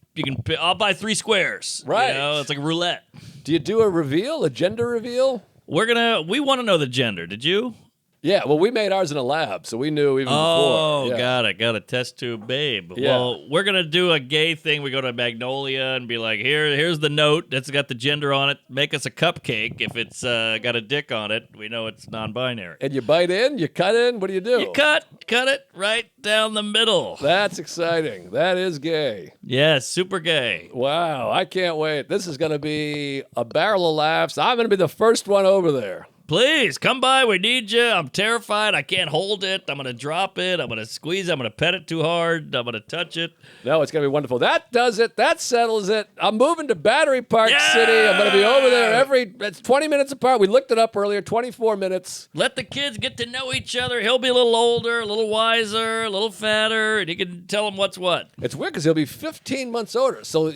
I'll buy 3 squares. Right. It's like roulette. Do you do a gender reveal? We want to know the gender. Did you? Yeah, well, we made ours in a lab, so we knew even before. Oh, Yeah. got a test tube babe. Yeah. Well, we're going to do a gay thing. We go to Magnolia and be like, here's the note that's got the gender on it. Make us a cupcake. If it's got a dick on it, we know it's non-binary. And you bite in, you cut in, what do you do? You cut it right down the middle. That's exciting. That is gay. Yes, super gay. Wow, I can't wait. This is going to be a barrel of laughs. I'm going to be the first one over there. Please, come by. We need you. I'm terrified. I can't hold it. I'm going to drop it. I'm going to squeeze it. I'm going to pet it too hard. I'm going to touch it. No, it's going to be wonderful. That does it. That settles it. I'm moving to Battery Park City. I'm going to be over there it's 20 minutes apart. We looked it up earlier, 24 minutes. Let the kids get to know each other. He'll be a little older, a little wiser, a little fatter, and you can tell him what's what. It's weird because he'll be 15 months older. So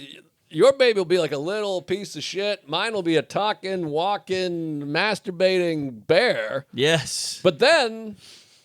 your baby will be like a little piece of shit. Mine will be a talking, walking, masturbating bear. Yes. But then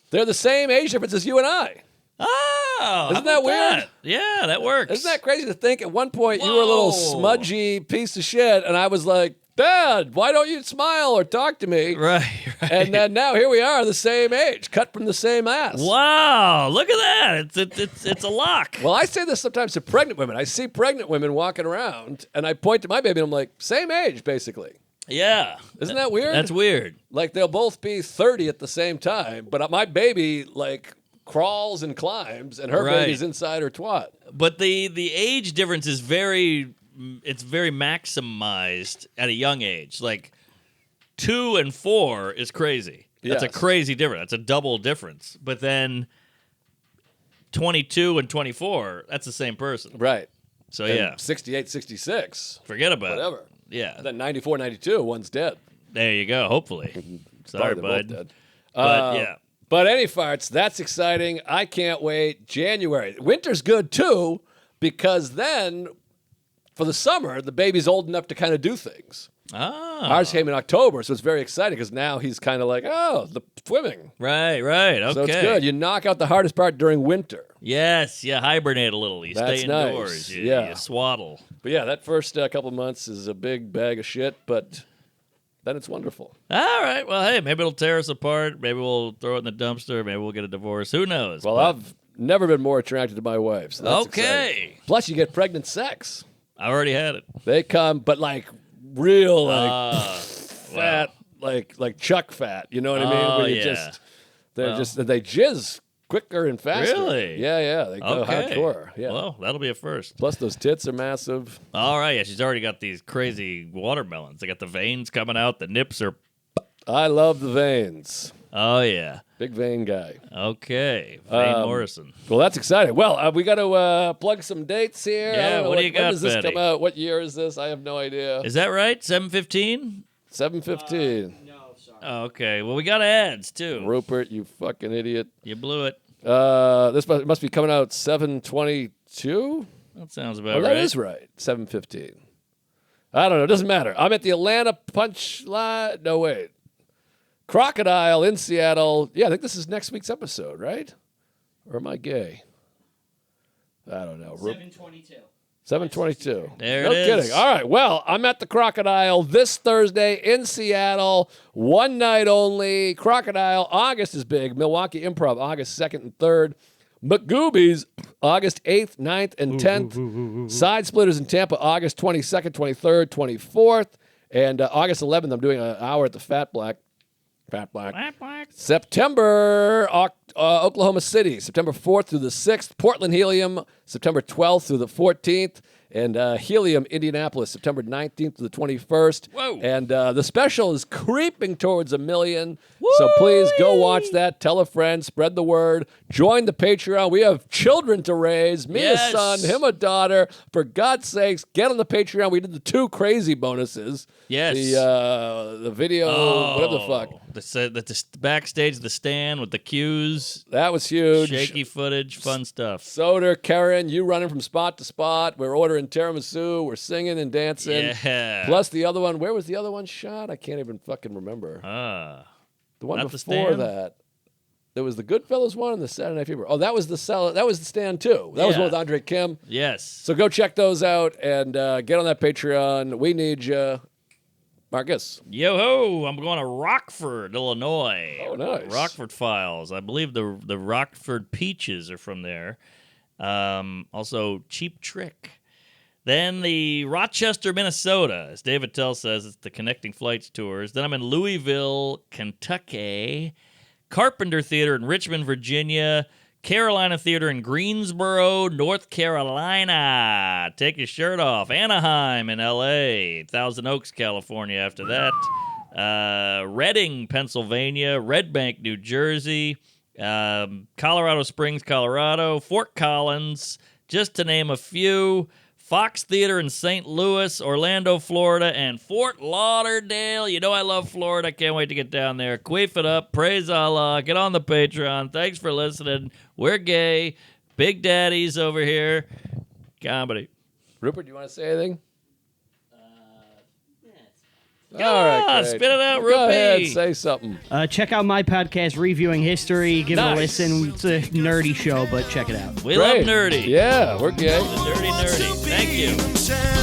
they're the same age difference as you and I. Oh, Isn't that weird? Yeah, that works. Isn't that crazy to think at one point you were a little smudgy piece of shit, and I was like, Dad, why don't you smile or talk to me? Right. And then now here we are, the same age, cut from the same ass. Wow, look at that. It's a lock. Well, I say this sometimes to pregnant women. I see pregnant women walking around, and I point to my baby, and I'm like, same age, basically. Yeah. Isn't that weird? That's weird. Like, they'll both be 30 at the same time, but my baby, like, crawls and climbs, and her baby's inside her twat. But the age difference is very maximized at a young age. Like 2 and 4 is crazy. That's a crazy difference. That's a double difference. But then 22 and 24, that's the same person. Right. So and 68, 66. Forget about it. Whatever. Yeah. And then 94, 92, one's dead. There you go. Hopefully. Sorry, they're bud. both dead. But yeah. But any farts, that's exciting. I can't wait. January. Winter's good too, because then for the summer, the baby's old enough to kind of do things. Ah. Ours came in October, so it's very exciting because now he's kind of like, the swimming. Right. Okay. So it's good. You knock out the hardest part during winter. Yes. Yeah. Hibernate a little. You That's stay indoors. nice. You swaddle. But yeah, that first couple months is a big bag of shit, but then it's wonderful. All right. Well, hey, maybe it'll tear us apart. Maybe we'll throw it in the dumpster. Maybe we'll get a divorce. Who knows? Well, I've never been more attracted to my wife. So that's exciting. Plus, you get pregnant sex. I already had it. They come, but like real, like fat, like Chuck fat. You know what I mean? Where you they jizz quicker and faster. Really? Yeah. They go hardcore. Yeah. Well, that'll be a first. Plus, those tits are massive. All right. Yeah, she's already got these crazy watermelons. They got the veins coming out. The nips are. I love the veins. Oh yeah. Big vein guy. Okay. Vane Morrison. Well, that's exciting. Well, we got to plug some dates here. Yeah, what do you got, when does this Betty? come out? What year is this? I have no idea. Is that right? 7/15? 7/15. No, sorry. Oh, okay. Well, we got ads too. Rupert, you fucking idiot. You blew it. This must be coming out 7/22. That sounds about Oh, right. that is right. 7/15. I don't know. It doesn't matter. I'm at the Atlanta Punchline. No, wait. Crocodile in Seattle. Yeah, I think this is next week's episode, right? Or am I gay? I don't know. 7:22. 7:22. There no it is. kidding. All right. Well, I'm at the Crocodile this Thursday in Seattle. One night only. Crocodile. August is big. Milwaukee Improv, August 2nd and 3rd. McGoobies, August 8th, 9th, and 10th. Side Splitters in Tampa, August 22nd, 23rd, 24th. And August 11th, I'm doing an hour at the Fat Black. September, Oklahoma City, September 4th through the 6th. Portland Helium, September 12th through the 14th. And Helium, Indianapolis, September 19th to the 21st. Whoa. And the special is creeping towards 1 million. So please go watch that. Tell a friend. Spread the word. Join the Patreon. We have children to raise. Me a son, him a daughter. For God's sakes, get on the Patreon. We did the 2 crazy bonuses. Yes. The video, whatever the fuck. The backstage, the stand with the cues. That was huge. Shaky footage, fun stuff. Soder, Karen, you running from spot to spot. We're ordering tiramisu. We're singing and dancing. Yeah. Plus the other one. Where was the other one shot? I can't even fucking remember. The one not before the that. There was the Goodfellas one and the Saturday Night Fever. Oh, that was the stand too. That was one with Andre Kim. Yes. So go check those out and get on that Patreon. We need you. Marcus. Yo-ho, I'm going to Rockford, Illinois. Oh, nice. Rockford Files. I believe the Rockford Peaches are from there. Also, Cheap Trick. Then the Rochester, Minnesota. As David Tell says, it's the Connecting Flights tours. Then I'm in Louisville, Kentucky. Carpenter Theater in Richmond, Virginia. Carolina Theater in Greensboro, North Carolina. Take your shirt off. Anaheim in L.A. Thousand Oaks, California after that. Reading, Pennsylvania. Red Bank, New Jersey. Colorado Springs, Colorado. Fort Collins, just to name a few. Fox Theater in St. Louis, Orlando, Florida, and Fort Lauderdale. You know I love Florida. Can't wait to get down there. Queef it up. Praise Allah. Get on the Patreon. Thanks for listening. We're gay. Big daddies over here. Comedy. Rupert, do you want to say anything? Yeah, All right, great. Spit it out, Go ahead, Rupee. say something. Check out my podcast, Reviewing History. Give it a Nice. listen. It's a nerdy show, but check it out. We love Great. nerdy. Yeah, we're gay. The dirty nerdy. Thank you. Share